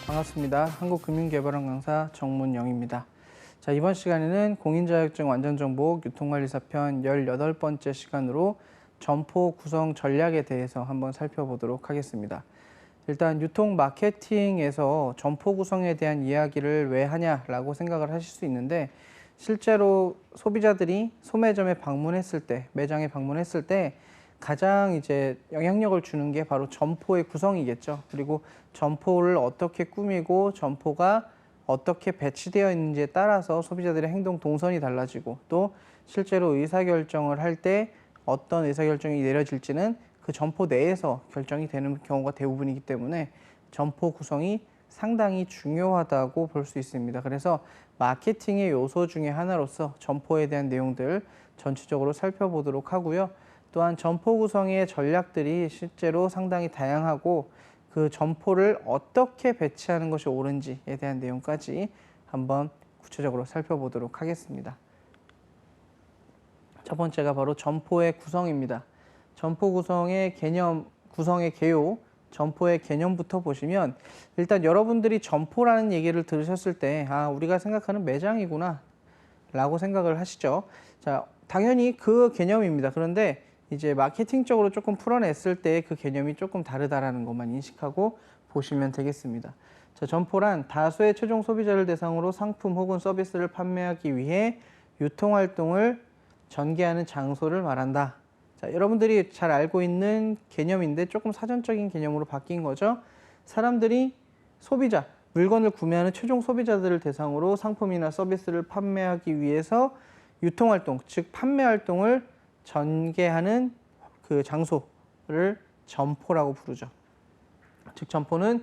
반갑습니다. 한국금융개발원 강사 정문영입니다. 자, 이번 시간에는 공인자격증 완전정복 유통관리사편 18번째 시간으로 점포 구성 전략에 대해서 한번 살펴보도록 하겠습니다. 일단 유통 마케팅에서 점포 구성에 대한 이야기를 왜 하냐라고 생각을 하실 수 있는데, 실제로 소비자들이 소매점에 방문했을 때, 매장에 방문했을 때 가장 이제 영향력을 주는 게 바로 점포의 구성이겠죠. 그리고 점포를 어떻게 꾸미고 점포가 어떻게 배치되어 있는지에 따라서 소비자들의 행동 동선이 달라지고, 또 실제로 의사결정을 할 때 어떤 의사결정이 내려질지는 그 점포 내에서 결정이 되는 경우가 대부분이기 때문에 점포 구성이 상당히 중요하다고 볼 수 있습니다. 그래서 마케팅의 요소 중에 하나로서 점포에 대한 내용들 전체적으로 살펴보도록 하고요. 또한 점포 구성의 전략들이 실제로 상당히 다양하고, 그 점포를 어떻게 배치하는 것이 옳은지에 대한 내용까지 한번 구체적으로 살펴보도록 하겠습니다. 첫 번째가 바로 점포의 구성입니다. 점포 구성의 개념, 구성의 개요, 점포의 개념부터 보시면, 일단 여러분들이 점포라는 얘기를 들으셨을 때 우리가 생각하는 매장이구나 라고 생각을 하시죠. 자, 당연히 그 개념입니다. 그런데 이제 마케팅적으로 조금 풀어냈을 때 그 개념이 조금 다르다라는 것만 인식하고 보시면 되겠습니다. 자, 점포란 다수의 최종 소비자를 대상으로 상품 혹은 서비스를 판매하기 위해 유통활동을 전개하는 장소를 말한다. 자, 여러분들이 잘 알고 있는 개념인데 조금 사전적인 개념으로 바뀐 거죠. 사람들이 소비자, 물건을 구매하는 최종 소비자들을 대상으로 상품이나 서비스를 판매하기 위해서 유통활동, 즉 판매활동을 전개하는 그 장소를 점포라고 부르죠. 즉 점포는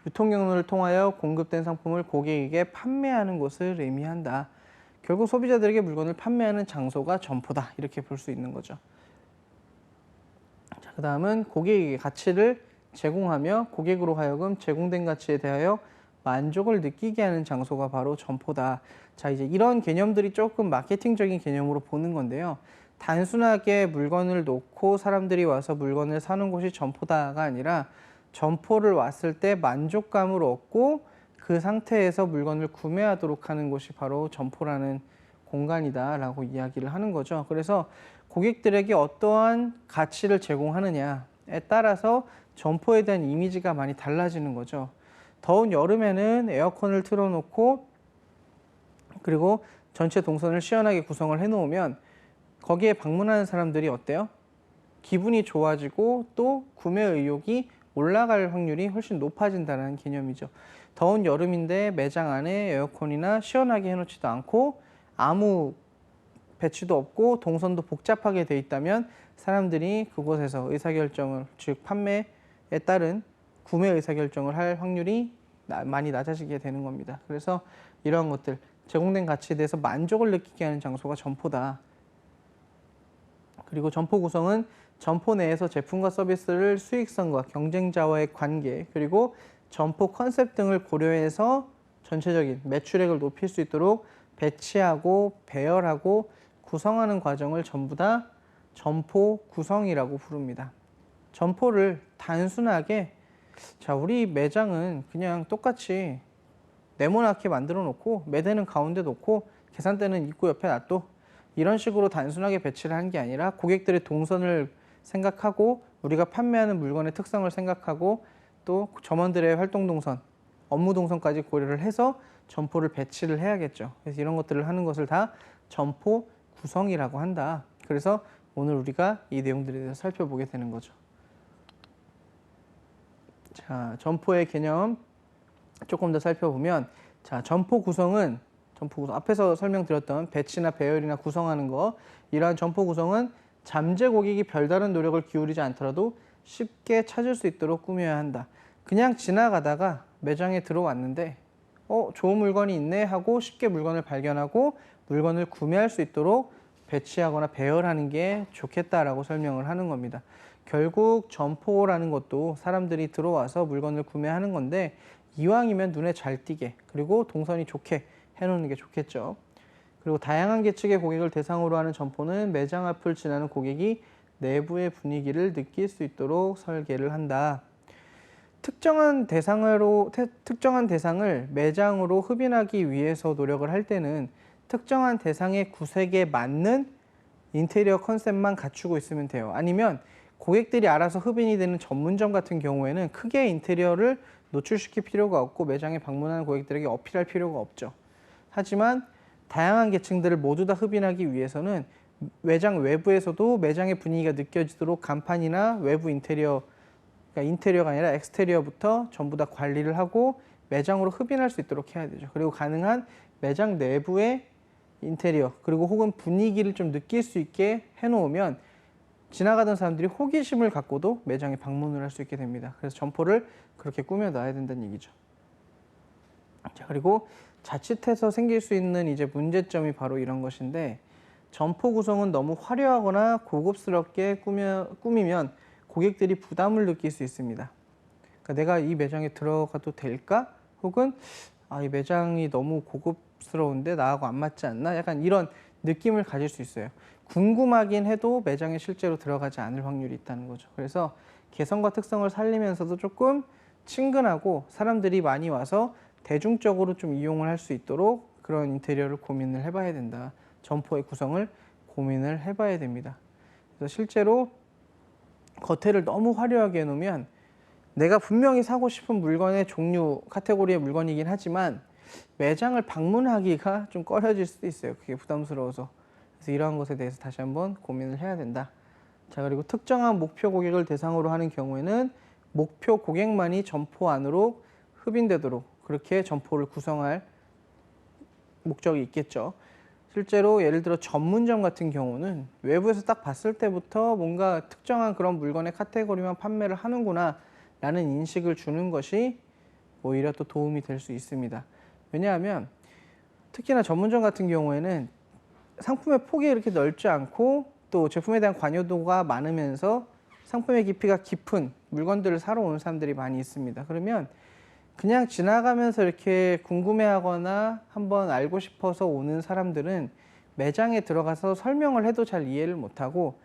유통 경로를 통하여 공급된 상품을 고객에게 판매하는 것을 의미한다. 결국 소비자들에게 물건을 판매하는 장소가 점포다, 이렇게 볼 수 있는 거죠. 자, 그 다음은 고객에게 가치를 제공하며 고객으로 하여금 제공된 가치에 대하여 만족을 느끼게 하는 장소가 바로 점포다. 자, 이제 이런 개념들이 조금 마케팅적인 개념으로 보는 건데요. 단순하게 물건을 놓고 사람들이 와서 물건을 사는 곳이 점포다가 아니라, 점포를 왔을 때 만족감을 얻고 그 상태에서 물건을 구매하도록 하는 곳이 바로 점포라는 공간이다 라고 이야기를 하는 거죠. 그래서 고객들에게 어떠한 가치를 제공하느냐에 따라서 점포에 대한 이미지가 많이 달라지는 거죠. 더운 여름에는 에어컨을 틀어놓고 그리고 전체 동선을 시원하게 구성을 해놓으면 거기에 방문하는 사람들이 어때요? 기분이 좋아지고 또 구매 의욕이 올라갈 확률이 훨씬 높아진다는 개념이죠. 더운 여름인데 매장 안에 에어컨이나 시원하게 해놓지도 않고 아무 배치도 없고 동선도 복잡하게 돼 있다면 사람들이 그곳에서 의사결정을, 즉 판매에 따른 구매 의사결정을 할 확률이 많이 낮아지게 되는 겁니다. 그래서 이러한 것들, 제공된 가치에 대해서 만족을 느끼게 하는 장소가 점포다. 그리고 점포 구성은 점포 내에서 제품과 서비스를 수익성과 경쟁자와의 관계, 그리고 점포 컨셉 등을 고려해서 전체적인 매출액을 높일 수 있도록 배치하고 배열하고 구성하는 과정을 전부 다 점포 구성이라고 부릅니다. 점포를 단순하게, 자, 우리 매장은 그냥 똑같이 네모나게 만들어 놓고 매대는 가운데 놓고 계산대는 입구 옆에 놔둬, 이런 식으로 단순하게 배치를 한 게 아니라 고객들의 동선을 생각하고 우리가 판매하는 물건의 특성을 생각하고 또 점원들의 활동 동선, 업무 동선까지 고려를 해서 점포를 배치를 해야겠죠. 그래서 이런 것들을 하는 것을 다 점포 구성이라고 한다. 그래서 오늘 우리가 이 내용들에 대해서 살펴보게 되는 거죠. 자, 점포의 개념 조금 더 살펴보면, 자, 점포 구성, 앞에서 설명드렸던 배치나 배열이나 구성하는 거, 이러한 점포 구성은 잠재 고객이 별다른 노력을 기울이지 않더라도 쉽게 찾을 수 있도록 꾸며야 한다. 그냥 지나가다가 매장에 들어왔는데 좋은 물건이 있네 하고 쉽게 물건을 발견하고 물건을 구매할 수 있도록 배치하거나 배열하는 게 좋겠다라고 설명을 하는 겁니다. 결국 점포라는 것도 사람들이 들어와서 물건을 구매하는 건데, 이왕이면 눈에 잘 띄게, 그리고 동선이 좋게 해놓는 게 좋겠죠. 그리고 다양한 계층의 고객을 대상으로 하는 점포는 매장 앞을 지나는 고객이 내부의 분위기를 느낄 수 있도록 설계를 한다. 특정한 대상을 매장으로 흡인하기 위해서 노력을 할 때는 특정한 대상의 구색에 맞는 인테리어 컨셉만 갖추고 있으면 돼요. 아니면 고객들이 알아서 흡인이 되는 전문점 같은 경우에는 크게 인테리어를 노출시킬 필요가 없고 매장에 방문하는 고객들에게 어필할 필요가 없죠. 하지만 다양한 계층들을 모두 다 흡인하기 위해서는 매장 외부에서도 매장의 분위기가 느껴지도록 간판이나 외부 인테리어, 그러니까 인테리어가 아니라 엑스테리어부터 전부 다 관리를 하고 매장으로 흡인할 수 있도록 해야 되죠. 그리고 가능한 매장 내부의 인테리어 그리고 혹은 분위기를 좀 느낄 수 있게 해놓으면 지나가던 사람들이 호기심을 갖고도 매장에 방문을 할 수 있게 됩니다. 그래서 점포를 그렇게 꾸며 놔야 된다는 얘기죠. 자, 그리고 자칫해서 생길 수 있는 이제 문제점이 바로 이런 것인데, 점포 구성은 너무 화려하거나 고급스럽게 꾸미면 고객들이 부담을 느낄 수 있습니다. 그러니까 내가 이 매장에 들어가도 될까? 혹은 이 매장이 너무 고급스러운데 나하고 안 맞지 않나? 약간 이런 느낌을 가질 수 있어요. 궁금하긴 해도 매장에 실제로 들어가지 않을 확률이 있다는 거죠. 그래서 개성과 특성을 살리면서도 조금 친근하고 사람들이 많이 와서 대중적으로 좀 이용을 할 수 있도록 그런 인테리어를 고민을 해봐야 된다. 점포의 구성을 고민을 해봐야 됩니다. 그래서 실제로 겉에를 너무 화려하게 해놓으면 내가 분명히 사고 싶은 물건의 종류, 카테고리의 물건이긴 하지만 매장을 방문하기가 좀 꺼려질 수도 있어요. 그게 부담스러워서. 그래서 이러한 것에 대해서 다시 한번 고민을 해야 된다. 자, 그리고 특정한 목표 고객을 대상으로 하는 경우에는 목표 고객만이 점포 안으로 흡인되도록 그렇게 점포를 구성할 목적이 있겠죠. 실제로 예를 들어 전문점 같은 경우는 외부에서 딱 봤을 때부터 뭔가 특정한 그런 물건의 카테고리만 판매를 하는구나 라는 인식을 주는 것이 오히려 또 도움이 될 수 있습니다. 왜냐하면 특히나 전문점 같은 경우에는 상품의 폭이 이렇게 넓지 않고 또 제품에 대한 관여도가 많으면서 상품의 깊이가 깊은 물건들을 사러 오는 사람들이 많이 있습니다. 그러면 그냥 지나가면서 이렇게 궁금해하거나 한번 알고 싶어서 오는 사람들은 매장에 들어가서 설명을 해도 잘 이해를 못하고,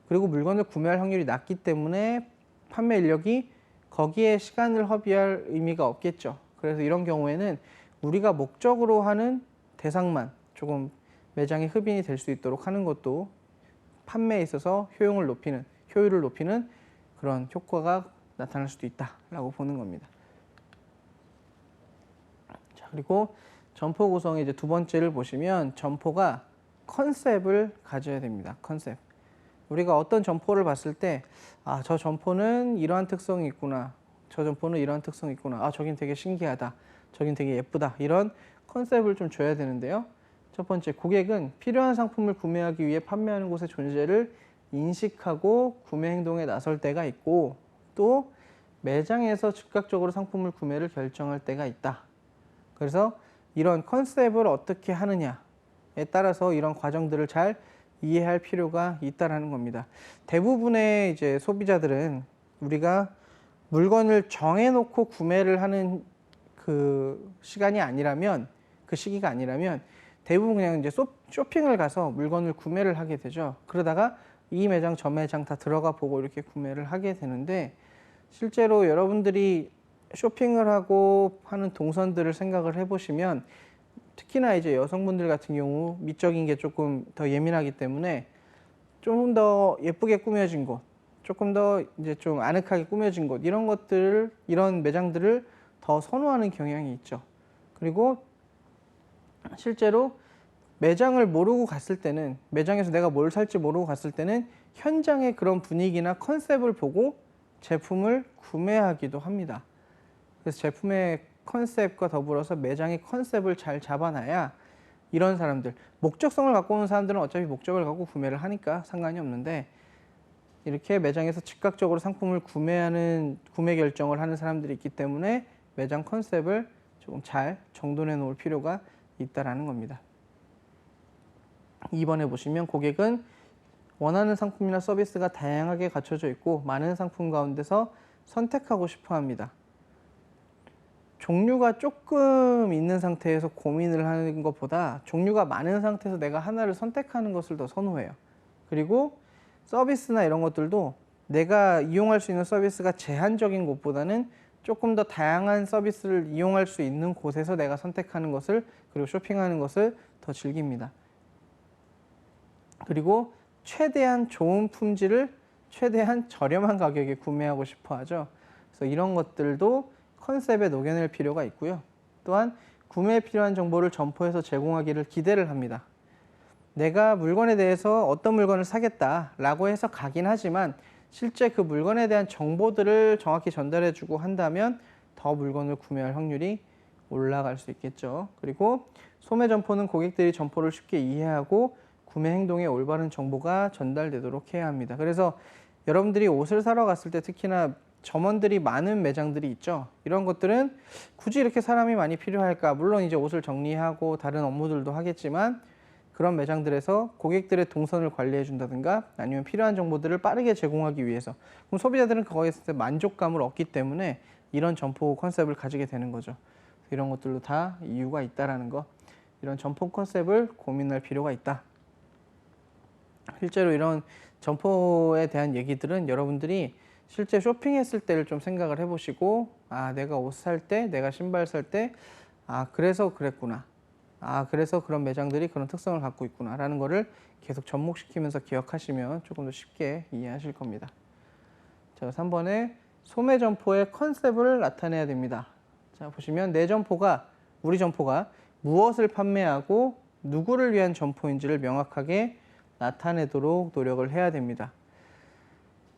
그리고 물건을 구매할 확률이 낮기 때문에 판매 인력이 거기에 시간을 허비할 의미가 없겠죠. 그래서 이런 경우에는 우리가 목적으로 하는 대상만 조금 매장에 흡인이 될 수 있도록 하는 것도 판매에 있어서 효율을 높이는 그런 효과가 나타날 수도 있다라고 보는 겁니다. 자, 그리고 점포 구성의 이제 두 번째를 보시면 점포가 컨셉을 가져야 됩니다. 컨셉. 우리가 어떤 점포를 봤을 때 저 점포는 이러한 특성이 있구나. 저 점포는 이러한 특성이 있구나. 저긴 되게 신기하다. 저긴 되게 예쁘다. 이런 컨셉을 좀 줘야 되는데요. 첫 번째, 고객은 필요한 상품을 구매하기 위해 판매하는 곳의 존재를 인식하고 구매 행동에 나설 때가 있고, 또 매장에서 즉각적으로 상품을 구매를 결정할 때가 있다. 그래서 이런 컨셉을 어떻게 하느냐에 따라서 이런 과정들을 잘 이해할 필요가 있다라는 겁니다. 대부분의 이제 소비자들은 우리가 물건을 정해놓고 구매를 하는 그 시기가 아니라면 대부분 그냥 이제 쇼핑을 가서 물건을 구매를 하게 되죠. 그러다가 이 매장 저 매장 다 들어가 보고 이렇게 구매를 하게 되는데, 실제로 여러분들이 쇼핑을 하고 하는 동선들을 생각을 해보시면 특히나 이제 여성분들 같은 경우 미적인 게 조금 더 예민하기 때문에 조금 더 예쁘게 꾸며진 곳, 조금 더 이제 좀 아늑하게 꾸며진 곳, 이런 매장들을 더 선호하는 경향이 있죠. 그리고 실제로 매장을 모르고 갔을 때는, 매장에서 내가 뭘 살지 모르고 갔을 때는 현장의 그런 분위기나 컨셉을 보고 제품을 구매하기도 합니다. 그래서 제품의 컨셉과 더불어서 매장의 컨셉을 잘 잡아놔야 이런 사람들, 목적성을 갖고 오는 사람들은 어차피 목적을 갖고 구매를 하니까 상관이 없는데, 이렇게 매장에서 즉각적으로 상품을 구매 결정을 하는 사람들이 있기 때문에 매장 컨셉을 조금 잘 정돈해 놓을 필요가 있다라는 겁니다. 2번에 보시면 고객은 원하는 상품이나 서비스가 다양하게 갖춰져 있고 많은 상품 가운데서 선택하고 싶어 합니다. 종류가 조금 있는 상태에서 고민을 하는 것보다 종류가 많은 상태에서 내가 하나를 선택하는 것을 더 선호해요. 그리고 서비스나 이런 것들도 내가 이용할 수 있는 서비스가 제한적인 것보다는 조금 더 다양한 서비스를 이용할 수 있는 곳에서 내가 선택하는 것을 그리고 쇼핑하는 것을 더 즐깁니다. 그리고 최대한 좋은 품질을 최대한 저렴한 가격에 구매하고 싶어 하죠. 그래서 이런 것들도 컨셉에 녹여낼 필요가 있고요. 또한 구매에 필요한 정보를 점포에서 제공하기를 기대를 합니다. 내가 물건에 대해서 어떤 물건을 사겠다라고 해서 가긴 하지만 실제 그 물건에 대한 정보들을 정확히 전달해주고 한다면 더 물건을 구매할 확률이 올라갈 수 있겠죠. 그리고 소매 점포는 고객들이 점포를 쉽게 이해하고 구매 행동에 올바른 정보가 전달되도록 해야 합니다. 그래서 여러분들이 옷을 사러 갔을 때 특히나 점원들이 많은 매장들이 있죠. 이런 것들은 굳이 이렇게 사람이 많이 필요할까? 물론 이제 옷을 정리하고 다른 업무들도 하겠지만 그런 매장들에서 고객들의 동선을 관리해 준다든가 아니면 필요한 정보들을 빠르게 제공하기 위해서 그럼 소비자들은 그거에 있을 때 만족감을 얻기 때문에 이런 점포 컨셉을 가지게 되는 거죠. 이런 것들도 다 이유가 있다라는 거. 이런 점포 컨셉을 고민할 필요가 있다. 실제로 이런 점포에 대한 얘기들은 여러분들이 실제 쇼핑했을 때를 좀 생각을 해보시고 아 내가 옷 살 때, 내가 신발 살 때 아 그래서 그랬구나. 아 그래서 그런 매장들이 그런 특성을 갖고 있구나 라는 거를 계속 접목시키면서 기억하시면 조금 더 쉽게 이해하실 겁니다. 자 3번에 소매 점포의 컨셉을 나타내야 됩니다. 자 보시면 내 점포가 우리 점포가 무엇을 판매하고 누구를 위한 점포인지를 명확하게 나타내도록 노력을 해야 됩니다.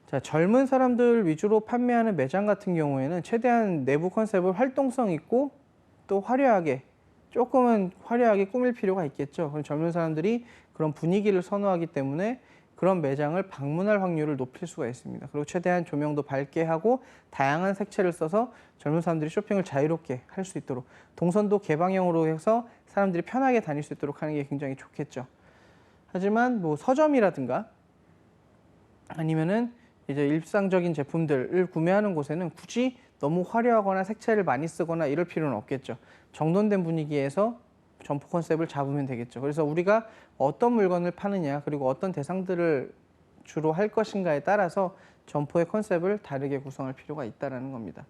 자, 젊은 사람들 위주로 판매하는 매장 같은 경우에는 최대한 내부 컨셉을 활동성 있고 또 화려하게 조금은 화려하게 꾸밀 필요가 있겠죠. 그럼 젊은 사람들이 그런 분위기를 선호하기 때문에 그런 매장을 방문할 확률을 높일 수가 있습니다. 그리고 최대한 조명도 밝게 하고 다양한 색채를 써서 젊은 사람들이 쇼핑을 자유롭게 할 수 있도록 동선도 개방형으로 해서 사람들이 편하게 다닐 수 있도록 하는 게 굉장히 좋겠죠. 하지만 뭐 서점이라든가 아니면은 이제 일상적인 제품들을 구매하는 곳에는 굳이 너무 화려하거나 색채를 많이 쓰거나 이럴 필요는 없겠죠. 정돈된 분위기에서 점포 컨셉을 잡으면 되겠죠. 그래서 우리가 어떤 물건을 파느냐 그리고 어떤 대상들을 주로 할 것인가에 따라서 점포의 컨셉을 다르게 구성할 필요가 있다는 겁니다.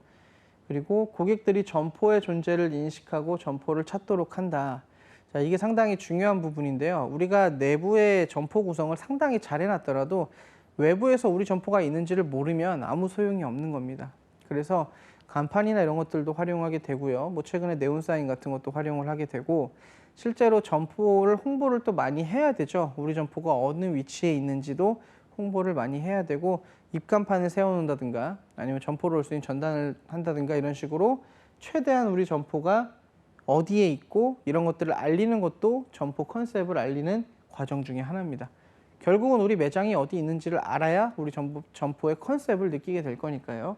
그리고 고객들이 점포의 존재를 인식하고 점포를 찾도록 한다. 자, 이게 상당히 중요한 부분인데요. 우리가 내부의 점포 구성을 상당히 잘 해놨더라도 외부에서 우리 점포가 있는지를 모르면 아무 소용이 없는 겁니다. 그래서 간판이나 이런 것들도 활용하게 되고요. 뭐 최근에 네온사인 같은 것도 활용을 하게 되고 실제로 점포를 홍보를 또 많이 해야 되죠. 우리 점포가 어느 위치에 있는지도 홍보를 많이 해야 되고 입간판을 세워놓는다든가 아니면 점포를 올 수 있는 전단을 한다든가 이런 식으로 최대한 우리 점포가 어디에 있고 이런 것들을 알리는 것도 점포 컨셉을 알리는 과정 중에 하나입니다. 결국은 우리 매장이 어디 있는지를 알아야 우리 점포의 컨셉을 느끼게 될 거니까요.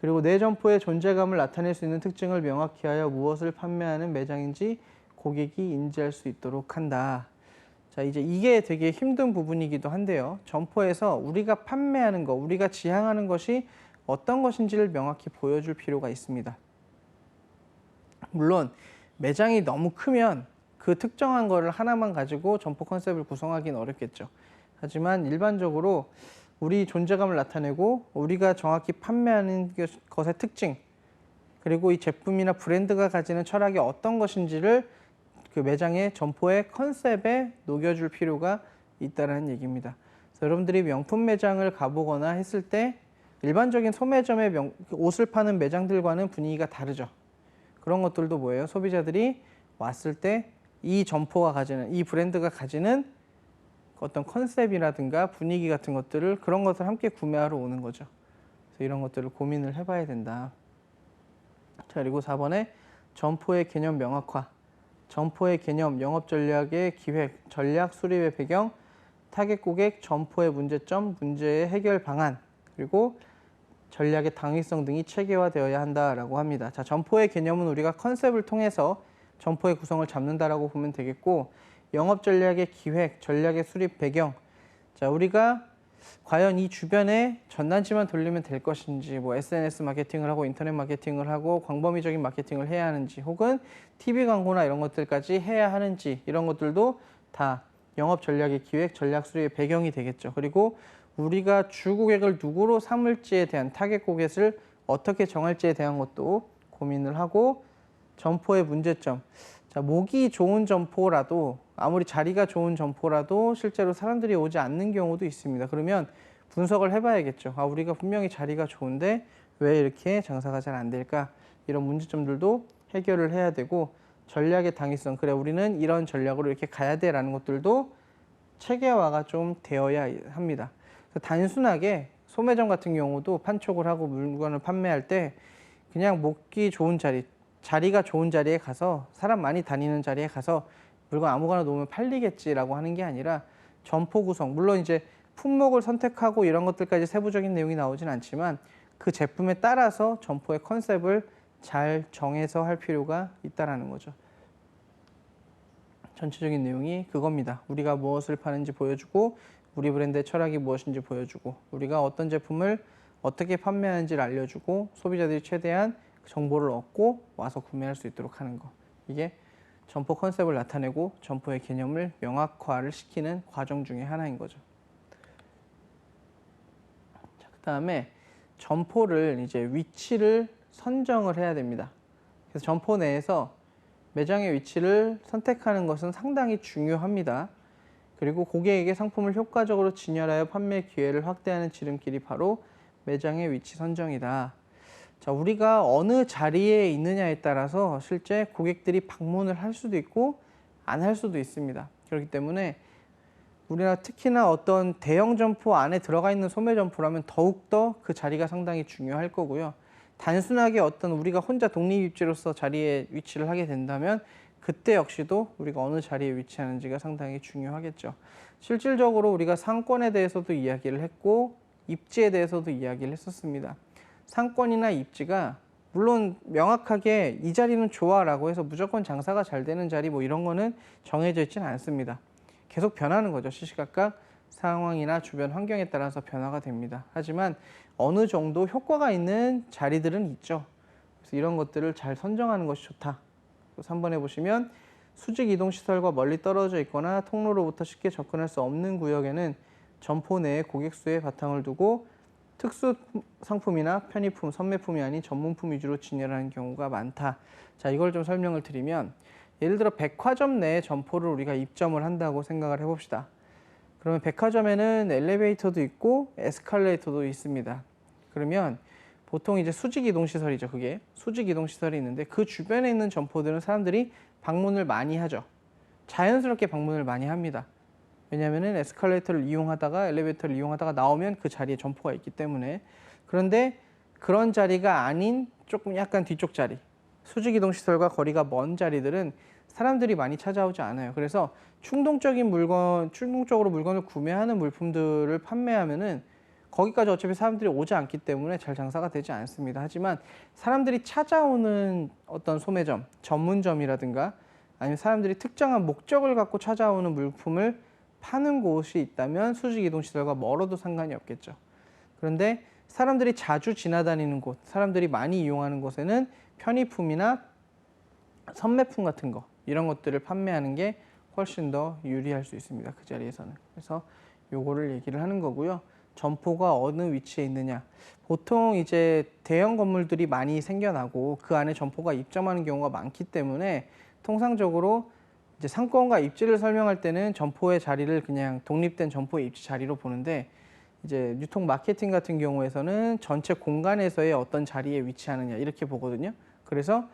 그리고 내 점포의 존재감을 나타낼 수 있는 특징을 명확히 하여 무엇을 판매하는 매장인지 고객이 인지할 수 있도록 한다. 자, 이제 이게 되게 힘든 부분이기도 한데요. 점포에서 우리가 판매하는 것, 우리가 지향하는 것이 어떤 것인지를 명확히 보여줄 필요가 있습니다. 물론 매장이 너무 크면 그 특정한 거를 하나만 가지고 점포 컨셉을 구성하기는 어렵겠죠. 하지만 일반적으로 우리 존재감을 나타내고 우리가 정확히 판매하는 것의 특징 그리고 이 제품이나 브랜드가 가지는 철학이 어떤 것인지를 그 매장의 점포의 컨셉에 녹여줄 필요가 있다는 얘기입니다. 그래서 여러분들이 명품 매장을 가보거나 했을 때 일반적인 소매점의 옷을 파는 매장들과는 분위기가 다르죠. 그런 것들도 뭐예요? 소비자들이 왔을 때 이 점포가 가지는, 이 브랜드가 가지는 어떤 컨셉이라든가 분위기 같은 것들을 그런 것을 함께 구매하러 오는 거죠. 그래서 이런 것들을 고민을 해봐야 된다. 자, 그리고 4번에 점포의 개념 명확화. 점포의 개념, 영업 전략의 기획, 전략 수립의 배경, 타겟 고객, 점포의 문제점, 문제의 해결 방안, 그리고 전략의 당위성 등이 체계화되어야 한다라고 합니다. 자, 점포의 개념은 우리가 컨셉을 통해서 점포의 구성을 잡는다라고 보면 되겠고, 영업 전략의 기획, 전략의 수립 배경. 자, 우리가 과연 이 주변에 전단지만 돌리면 될 것인지, 뭐 SNS 마케팅을 하고 인터넷 마케팅을 하고 광범위적인 마케팅을 해야 하는지, 혹은 TV 광고나 이런 것들까지 해야 하는지, 이런 것들도 다 영업 전략의 기획, 전략 수립의 배경이 되겠죠. 그리고 우리가 주 고객을 누구로 삼을지에 대한 타겟 고객을 어떻게 정할지에 대한 것도 고민을 하고 점포의 문제점. 자, 목이 좋은 점포라도 아무리 자리가 좋은 점포라도 실제로 사람들이 오지 않는 경우도 있습니다. 그러면 분석을 해봐야겠죠. 아, 우리가 분명히 자리가 좋은데 왜 이렇게 장사가 잘 안 될까? 이런 문제점들도 해결을 해야 되고 전략의 당위성. 그래, 우리는 이런 전략으로 이렇게 가야 돼라는 것들도 체계화가 좀 되어야 합니다. 단순하게 소매점 같은 경우도 판촉을 하고 물건을 판매할 때 그냥 먹기 좋은 자리, 자리가 좋은 자리에 가서 사람 많이 다니는 자리에 가서 물건 아무거나 놓으면 팔리겠지라고 하는 게 아니라 점포 구성, 물론 이제 품목을 선택하고 이런 것들까지 세부적인 내용이 나오진 않지만 그 제품에 따라서 점포의 컨셉을 잘 정해서 할 필요가 있다라는 거죠. 전체적인 내용이 그겁니다. 우리가 무엇을 파는지 보여주고 우리 브랜드의 철학이 무엇인지 보여주고 우리가 어떤 제품을 어떻게 판매하는지를 알려주고 소비자들이 최대한 정보를 얻고 와서 구매할 수 있도록 하는 거. 이게 점포 컨셉을 나타내고 점포의 개념을 명확화를 시키는 과정 중에 하나인 거죠. 자, 그다음에 점포를 이제 위치를 선정을 해야 됩니다. 그래서 점포 내에서 매장의 위치를 선택하는 것은 상당히 중요합니다. 그리고 고객에게 상품을 효과적으로 진열하여 판매 기회를 확대하는 지름길이 바로 매장의 위치 선정이다. 자, 우리가 어느 자리에 있느냐에 따라서 실제 고객들이 방문을 할 수도 있고 안 할 수도 있습니다. 그렇기 때문에 우리나라 특히나 어떤 대형 점포 안에 들어가 있는 소매 점포라면 더욱더 그 자리가 상당히 중요할 거고요. 단순하게 어떤 우리가 혼자 독립입지로서 자리에 위치를 하게 된다면 그때 역시도 우리가 어느 자리에 위치하는지가 상당히 중요하겠죠. 실질적으로 우리가 상권에 대해서도 이야기를 했고 입지에 대해서도 이야기를 했었습니다. 상권이나 입지가 물론 명확하게 이 자리는 좋아라고 해서 무조건 장사가 잘 되는 자리 뭐 이런 거는 정해져 있지는 않습니다. 계속 변하는 거죠. 시시각각 상황이나 주변 환경에 따라서 변화가 됩니다. 하지만 어느 정도 효과가 있는 자리들은 있죠. 그래서 이런 것들을 잘 선정하는 것이 좋다. 3번에 보시면 수직 이동시설과 멀리 떨어져 있거나 통로로부터 쉽게 접근할 수 없는 구역에는 점포 내에 고객 수에 바탕을 두고 특수 상품이나 편의품, 선매품이 아닌 전문품 위주로 진열하는 경우가 많다. 자, 이걸 좀 설명을 드리면 예를 들어 백화점 내에 점포를 우리가 입점을 한다고 생각을 해봅시다. 그러면 백화점에는 엘리베이터도 있고 에스컬레이터도 있습니다. 그러면 보통 이제 수직 이동 시설이죠. 그게 수직 이동 시설이 있는데 그 주변에 있는 점포들은 사람들이 방문을 많이 하죠. 자연스럽게 방문을 많이 합니다. 왜냐하면은 에스컬레이터를 이용하다가 엘리베이터를 이용하다가 나오면 그 자리에 점포가 있기 때문에. 그런데 그런 자리가 아닌 조금 약간 뒤쪽 자리, 수직 이동 시설과 거리가 먼 자리들은 사람들이 많이 찾아오지 않아요. 그래서 충동적으로 물건을 구매하는 물품들을 판매하면은 거기까지 어차피 사람들이 오지 않기 때문에 잘 장사가 되지 않습니다. 하지만 사람들이 찾아오는 어떤 소매점, 전문점이라든가 아니면 사람들이 특정한 목적을 갖고 찾아오는 물품을 파는 곳이 있다면 수직 이동 시설과 멀어도 상관이 없겠죠. 그런데 사람들이 자주 지나다니는 곳, 사람들이 많이 이용하는 곳에는 편의품이나 선매품 같은 거 이런 것들을 판매하는 게 훨씬 더 유리할 수 있습니다. 그 자리에서는. 그래서 요거를 얘기를 하는 거고요. 점포가 어느 위치에 있느냐. 보통 이제 대형 건물들이 많이 생겨나고 그 안에 점포가 입점하는 경우가 많기 때문에 통상적으로 이제 상권과 입지를 설명할 때는 점포의 자리를 그냥 독립된 점포의 입지 자리로 보는데 이제 유통 마케팅 같은 경우에서는 전체 공간에서의 어떤 자리에 위치하느냐 이렇게 보거든요. 그래서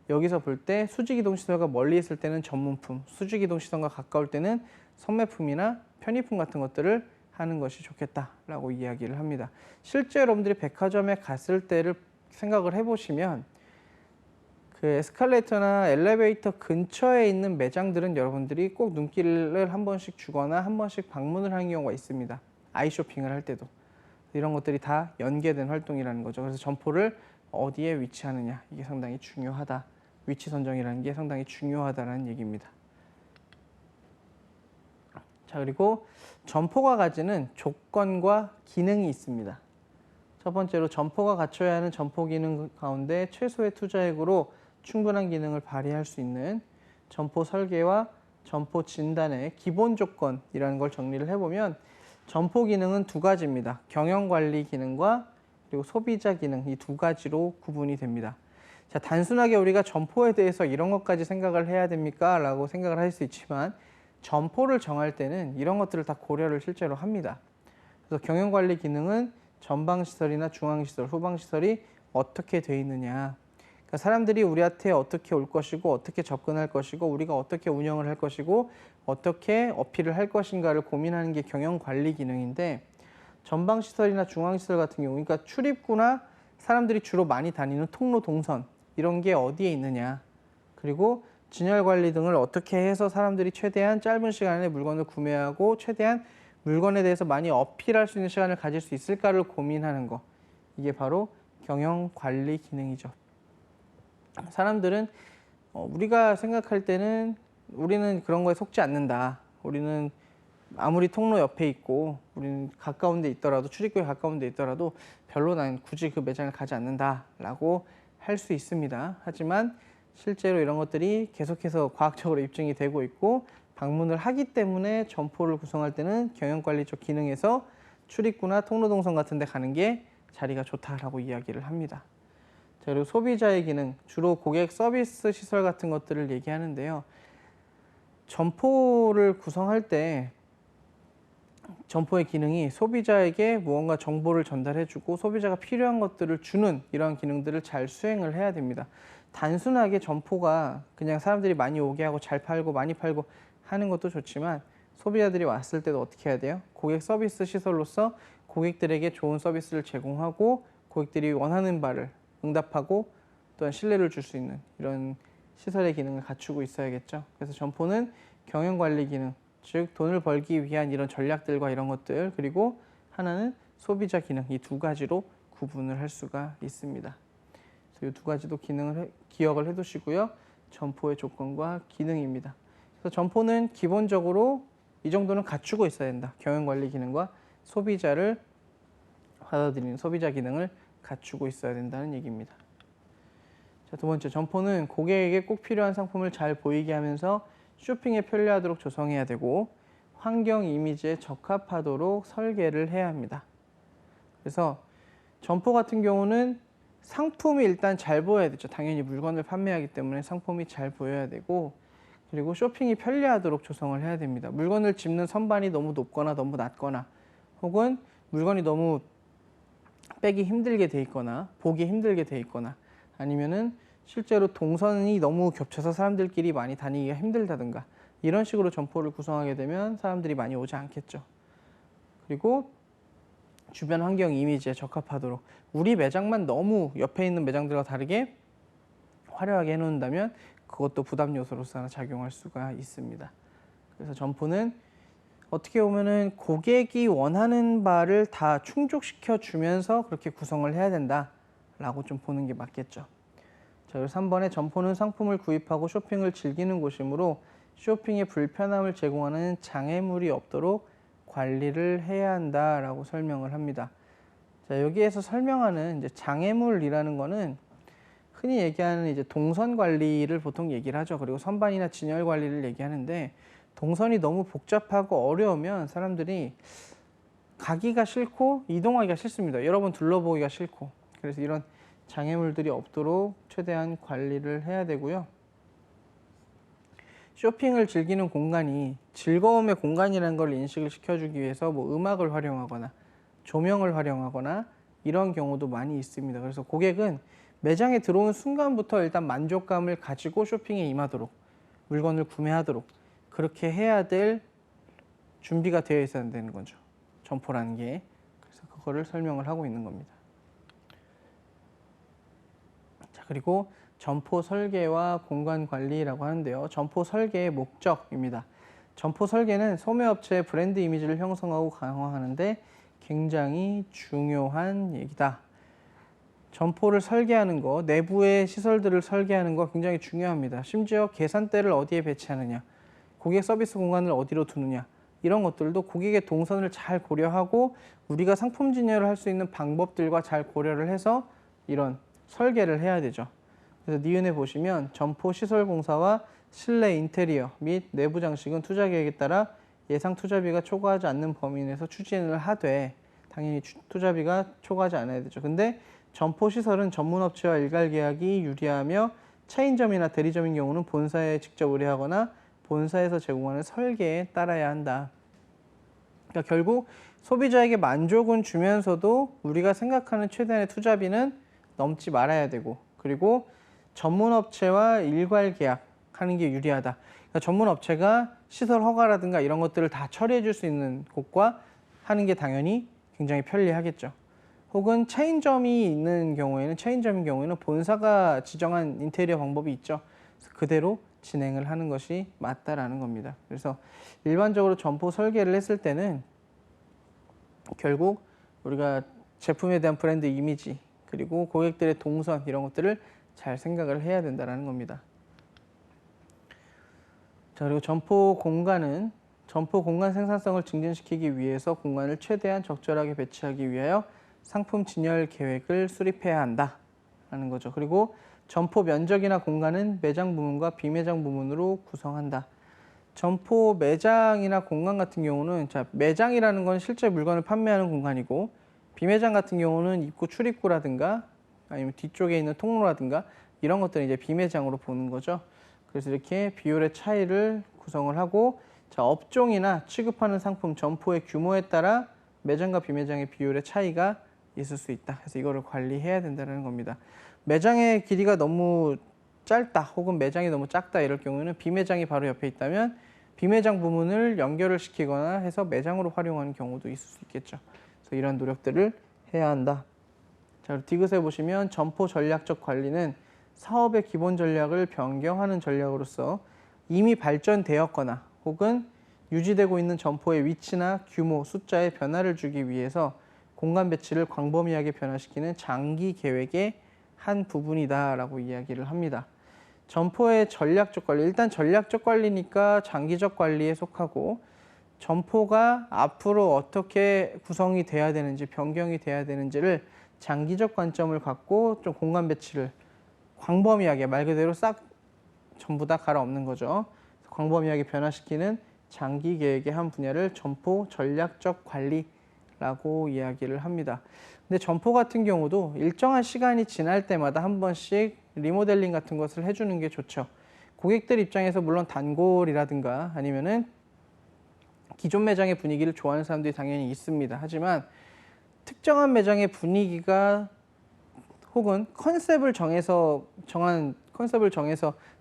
여기서 볼 때 수직이동시설과 멀리 있을 때는 전문품, 수직이동시설과 가까울 때는 선매품이나 편의품 같은 것들을 하는 것이 좋겠다라고 이야기를 합니다. 실제 여러분들이 백화점에 갔을 때를 생각을 해보시면 그 에스컬레이터나 엘리베이터 근처에 있는 매장들은 여러분들이 꼭 눈길을 한 번씩 주거나 한 번씩 방문을 하는 경우가 있습니다. 아이쇼핑을 할 때도. 이런 것들이 다 연계된 활동이라는 거죠. 그래서 점포를 어디에 위치하느냐 이게 상당히 중요하다. 위치 선정이라는 게 상당히 중요하다는 얘기입니다. 자, 그리고 점포가 가지는 조건과 기능이 있습니다. 첫 번째로 점포가 갖춰야 하는 점포 기능 가운데 최소의 투자액으로 충분한 기능을 발휘할 수 있는 점포 설계와 점포 진단의 기본 조건이라는 걸 정리를 해보면 점포 기능은 두 가지입니다. 경영관리 기능과 그리고 소비자 기능 이 두 가지로 구분이 됩니다. 자, 단순하게 우리가 점포에 대해서 이런 것까지 생각을 해야 됩니까? 라고 생각을 할 수 있지만 점포를 정할 때는 이런 것들을 다 고려를 실제로 합니다. 그래서 경영관리 기능은 전방시설이나 중앙시설, 후방시설이 어떻게 돼 있느냐. 그러니까 사람들이 우리한테 어떻게 올 것이고 어떻게 접근할 것이고 우리가 어떻게 운영을 할 것이고 어떻게 어필을 할 것인가를 고민하는 게 경영관리 기능인데 전방시설이나 중앙시설 같은 경우 그러니까 출입구나 사람들이 주로 많이 다니는 통로, 동선 이런 게 어디에 있느냐. 그리고 진열관리 등을 어떻게 해서 사람들이 최대한 짧은 시간 안에 물건을 구매하고 최대한 물건에 대해서 많이 어필할 수 있는 시간을 가질 수 있을까를 고민하는 거. 이게 바로 경영관리 기능이죠. 사람들은 우리가 생각할 때는 우리는 그런 거에 속지 않는다. 우리는 아무리 통로 옆에 있고 우리는 가까운 데 있더라도 출입구에 가까운 데 있더라도 별로 난 굳이 그 매장을 가지 않는다라고 할 수 있습니다. 하지만 실제로 이런 것들이 계속해서 과학적으로 입증이 되고 있고 방문을 하기 때문에 점포를 구성할 때는 경영관리적 기능에서 출입구나 통로 동선 같은 데 가는 게 자리가 좋다라고 이야기를 합니다. 자, 그리고 소비자의 기능, 주로 고객 서비스 시설 같은 것들을 얘기하는데요. 점포를 구성할 때 점포의 기능이 소비자에게 무언가 정보를 전달해주고 소비자가 필요한 것들을 주는 이런 기능들을 잘 수행을 해야 됩니다. 단순하게 점포가 그냥 사람들이 많이 오게 하고 잘 팔고 많이 팔고 하는 것도 좋지만 소비자들이 왔을 때도 어떻게 해야 돼요? 고객 서비스 시설로서 고객들에게 좋은 서비스를 제공하고 고객들이 원하는 바를 응답하고 또한 신뢰를 줄 수 있는 이런 시설의 기능을 갖추고 있어야겠죠. 그래서 점포는 경영관리 기능, 즉 돈을 벌기 위한 이런 전략들과 이런 것들 그리고 하나는 소비자 기능 이 두 가지로 구분을 할 수가 있습니다. 그래서 이 두 가지도 기억을 해두시고요. 점포의 조건과 기능입니다. 그래서 점포는 기본적으로 이 정도는 갖추고 있어야 된다. 경영관리 기능과 소비자를 받아들이는 소비자 기능을 갖추고 있어야 된다는 얘기입니다. 자, 두 번째, 점포는 고객에게 꼭 필요한 상품을 잘 보이게 하면서 쇼핑에 편리하도록 조성해야 되고 환경 이미지에 적합하도록 설계를 해야 합니다. 그래서 점포 같은 경우는 상품이 일단 잘 보여야 되죠. 당연히 물건을 판매하기 때문에 상품이 잘 보여야 되고 그리고 쇼핑이 편리하도록 조성을 해야 됩니다. 물건을 집는 선반이 너무 높거나 너무 낮거나 혹은 물건이 너무 빼기 힘들게 돼 있거나 보기 힘들게 돼 있거나 아니면은 실제로 동선이 너무 겹쳐서 사람들끼리 많이 다니기가 힘들다든가 이런 식으로 점포를 구성하게 되면 사람들이 많이 오지 않겠죠. 그리고 주변 환경 이미지에 적합하도록 우리 매장만 너무 옆에 있는 매장들과 다르게 화려하게 해놓는다면 그것도 부담 요소로서 하나 작용할 수가 있습니다. 그래서 점포는 어떻게 보면은 고객이 원하는 바를 다 충족시켜 주면서 그렇게 구성을 해야 된다라고 좀 보는 게 맞겠죠. 자, 그래서 3번에 점포는 상품을 구입하고 쇼핑을 즐기는 곳이므로 쇼핑의 불편함을 제공하는 장애물이 없도록 관리를 해야 한다라고 설명을 합니다. 자, 여기에서 설명하는 이제 장애물이라는 거는 흔히 얘기하는 이제 동선 관리를 보통 얘기를 하죠. 그리고 선반이나 진열 관리를 얘기하는데 동선이 너무 복잡하고 어려우면 사람들이 가기가 싫고 이동하기가 싫습니다. 여러 번 둘러보기가 싫고 그래서 이런 장애물들이 없도록 최대한 관리를 해야 되고요. 쇼핑을 즐기는 공간이 즐거움의 공간이라는 걸 인식을 시켜주기 위해서 뭐 음악을 활용하거나 조명을 활용하거나 이런 경우도 많이 있습니다. 그래서 고객은 매장에 들어온 순간부터 일단 만족감을 가지고 쇼핑에 임하도록 물건을 구매하도록 그렇게 해야 될 준비가 되어 있어야 되는 거죠. 점포라는 게. 그래서 그거를 설명을 하고 있는 겁니다. 자, 그리고 점포 설계와 공간 관리라고 하는데요. 점포 설계의 목적입니다. 점포 설계는 소매업체의 브랜드 이미지를 형성하고 강화하는데 굉장히 중요한 얘기다. 점포를 설계하는 거, 내부의 시설들을 설계하는 거 굉장히 중요합니다. 심지어 계산대를 어디에 배치하느냐, 고객 서비스 공간을 어디로 두느냐 이런 것들도 고객의 동선을 잘 고려하고 우리가 상품 진열을 할 수 있는 방법들과 잘 고려를 해서 이런 설계를 해야 되죠. 그래서 니은에 보시면 점포 시설 공사와 실내 인테리어 및 내부 장식은 투자 계획에 따라 예상 투자비가 초과하지 않는 범위 내에서 추진을 하되 당연히 투자비가 초과하지 않아야 되죠. 근데 점포 시설은 전문업체와 일괄 계약이 유리하며 체인점이나 대리점인 경우는 본사에 직접 의뢰하거나 본사에서 제공하는 설계에 따라야 한다. 그러니까 결국 소비자에게 만족은 주면서도 우리가 생각하는 최대한의 투자비는 넘지 말아야 되고, 그리고 전문업체와 일괄 계약하는 게 유리하다. 그러니까 전문업체가 시설 허가라든가 이런 것들을 다 처리해 줄 수 있는 곳과 하는 게 당연히 굉장히 편리하겠죠. 혹은 체인점인 경우에는 본사가 지정한 인테리어 방법이 있죠. 그래서 그대로 진행을 하는 것이 맞다라는 겁니다. 그래서 일반적으로 점포 설계를 했을 때는 결국 우리가 제품에 대한 브랜드 이미지, 그리고 고객들의 동선 이런 것들을 잘 생각을 해야 된다는 겁니다. 자, 그리고 점포 공간 생산성을 증진시키기 위해서 공간을 최대한 적절하게 배치하기 위하여 상품 진열 계획을 수립해야 한다라는 거죠. 그리고 점포 면적이나 공간은 매장 부문과 비매장 부문으로 구성한다. 점포 매장이나 공간 같은 경우는, 자, 매장이라는 건 실제 물건을 판매하는 공간이고, 비매장 같은 경우는 입구 출입구라든가 아니면 뒤쪽에 있는 통로라든가 이런 것들을 이제 비매장으로 보는 거죠. 그래서 이렇게 비율의 차이를 구성을 하고, 자, 업종이나 취급하는 상품 점포의 규모에 따라 매장과 비매장의 비율의 차이가 있을 수 있다. 그래서 이거를 관리해야 된다는 겁니다. 매장의 길이가 너무 짧다 혹은 매장이 너무 작다 이럴 경우에는 비매장이 바로 옆에 있다면 비매장 부문을 연결을 시키거나 해서 매장으로 활용하는 경우도 있을 수 있겠죠. 그래서 이런 노력들을 해야 한다. 자, 디귿에 보시면 점포 전략적 관리는 사업의 기본 전략을 변경하는 전략으로서 이미 발전되었거나 혹은 유지되고 있는 점포의 위치나 규모, 숫자에 변화를 주기 위해서 공간 배치를 광범위하게 변화시키는 장기 계획의 한 부분이다라고 이야기를 합니다. 점포의 전략적 관리, 일단 전략적 관리니까 장기적 관리에 속하고, 점포가 앞으로 어떻게 구성이 돼야 되는지, 변경이 돼야 되는지를 장기적 관점을 갖고 좀 공간 배치를 광범위하게, 말 그대로 싹 전부 다 갈아엎는 거죠. 광범위하게 변화시키는 장기 계획의 한 분야를 점포 전략적 관리라고 이야기를 합니다. 근데 점포 같은 경우도 일정한 시간이 지날 때마다 한 번씩 리모델링 같은 것을 해주는 게 좋죠. 고객들 입장에서 물론 단골이라든가 아니면은 기존 매장의 분위기를 좋아하는 사람들이 당연히 있습니다. 하지만 특정한 매장의 분위기가 혹은 컨셉을 정해서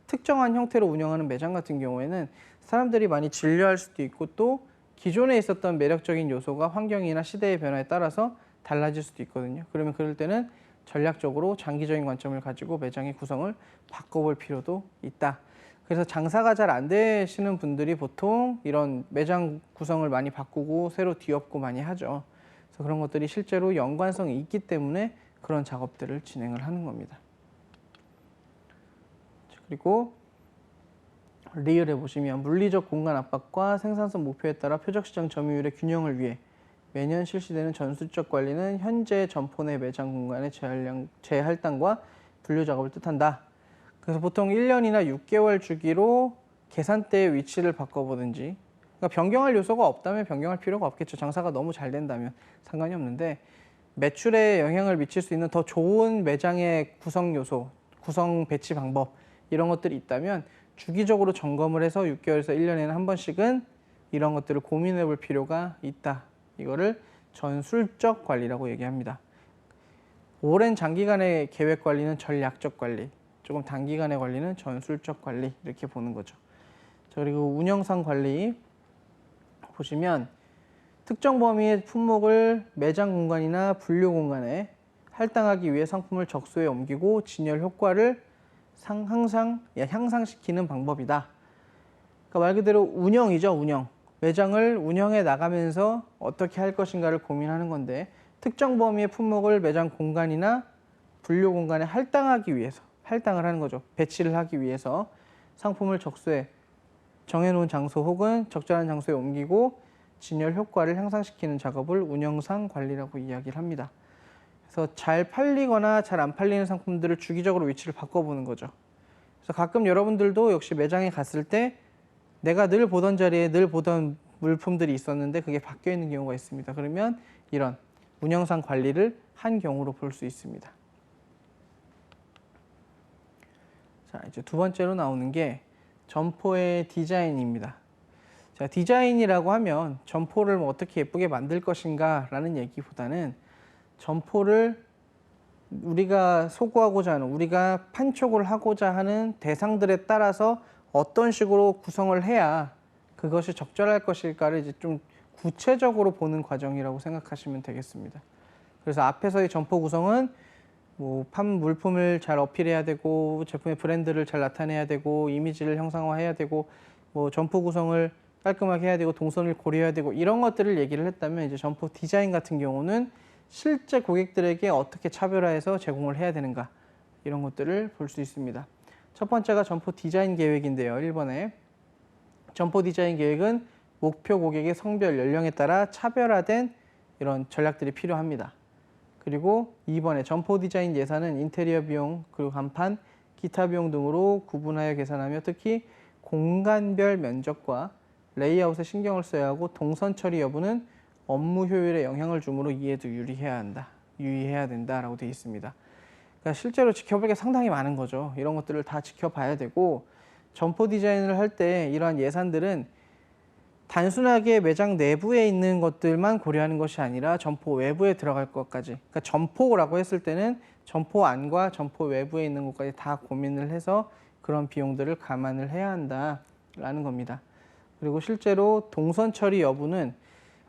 특정한 형태로 운영하는 매장 같은 경우에는 사람들이 많이 진료할 수도 있고, 또 기존에 있었던 매력적인 요소가 환경이나 시대의 변화에 따라서 달라질 수도 있거든요. 그러면 그럴 때는 전략적으로 장기적인 관점을 가지고 매장의 구성을 바꿔볼 필요도 있다. 그래서 장사가 잘 안 되시는 분들이 보통 이런 매장 구성을 많이 바꾸고 새로 뒤엎고 많이 하죠. 그래서 그런 것들이 실제로 연관성이 있기 때문에 그런 작업들을 진행을 하는 겁니다. 그리고 리을에 보시면 물리적 공간 압박과 생산성 목표에 따라 표적시장 점유율의 균형을 위해 매년 실시되는 전술적 관리는 현재 점포 내 매장 공간의 재할당과 분류 작업을 뜻한다. 그래서 보통 1년이나 6개월 주기로 계산대의 위치를 바꿔보든지, 그러니까 변경할 요소가 없다면 변경할 필요가 없겠죠. 장사가 너무 잘 된다면 상관이 없는데, 매출에 영향을 미칠 수 있는 더 좋은 매장의 구성 요소, 구성 배치 방법 이런 것들이 있다면 주기적으로 점검을 해서 6개월에서 1년에는 한 번씩은 이런 것들을 고민해 볼 필요가 있다. 이거를 전술적 관리라고 얘기합니다. 오랜 장기간의 계획 관리는 전략적 관리, 조금 단기간의 관리는 전술적 관리, 이렇게 보는 거죠. 자, 그리고 운영상 관리 보시면 특정 범위의 품목을 매장 공간이나 분류 공간에 할당하기 위해 상품을 적소에 옮기고 진열 효과를 항상 향상시키는 방법이다. 그러니까 말 그대로 운영이죠, 운영. 매장을 운영해 나가면서 어떻게 할 것인가를 고민하는 건데, 특정 범위의 품목을 매장 공간이나 분류 공간에 할당하기 위해서, 할당을 하는 거죠. 배치를 하기 위해서 상품을 적소에 정해놓은 장소 혹은 적절한 장소에 옮기고 진열 효과를 향상시키는 작업을 운영상 관리라고 이야기를 합니다. 그래서 잘 팔리거나 잘 안 팔리는 상품들을 주기적으로 위치를 바꿔보는 거죠. 그래서 가끔 여러분들도 역시 매장에 갔을 때 내가 늘 보던 자리에 늘 보던 물품들이 있었는데 그게 바뀌어 있는 경우가 있습니다. 그러면 이런 운영상 관리를 한 경우로 볼 수 있습니다. 자, 이제 두 번째로 나오는 게 점포의 디자인입니다. 자, 디자인이라고 하면 점포를 뭐 어떻게 예쁘게 만들 것인가 라는 얘기보다는 점포를 우리가 소구하고자 하는, 우리가 판촉을 하고자 하는 대상들에 따라서 어떤 식으로 구성을 해야 그것이 적절할 것일까를 이제 좀 구체적으로 보는 과정이라고 생각하시면 되겠습니다. 그래서 앞에서의 점포 구성은 뭐 물품을 잘 어필해야 되고, 제품의 브랜드를 잘 나타내야 되고, 이미지를 형상화해야 되고, 뭐 점포 구성을 깔끔하게 해야 되고, 동선을 고려해야 되고, 이런 것들을 얘기를 했다면, 이제 점포 디자인 같은 경우는 실제 고객들에게 어떻게 차별화해서 제공을 해야 되는가, 이런 것들을 볼 수 있습니다. 첫 번째가 점포 디자인 계획인데요. 1번에 점포 디자인 계획은 목표 고객의 성별, 연령에 따라 차별화된 이런 전략들이 필요합니다. 그리고 2번에 점포 디자인 예산은 인테리어 비용, 그리고 간판, 기타 비용 등으로 구분하여 계산하며 특히 공간별 면적과 레이아웃에 신경을 써야 하고, 동선 처리 여부는 업무 효율에 영향을 주므로 이에도 유의해야 된다라고 되어 있습니다. 그러니까 실제로 지켜볼 게 상당히 많은 거죠. 이런 것들을 다 지켜봐야 되고, 점포 디자인을 할 때 이러한 예산들은 단순하게 매장 내부에 있는 것들만 고려하는 것이 아니라 점포 외부에 들어갈 것까지, 그러니까 점포라고 했을 때는 점포 안과 점포 외부에 있는 것까지 다 고민을 해서 그런 비용들을 감안을 해야 한다라는 겁니다. 그리고 실제로 동선 처리 여부는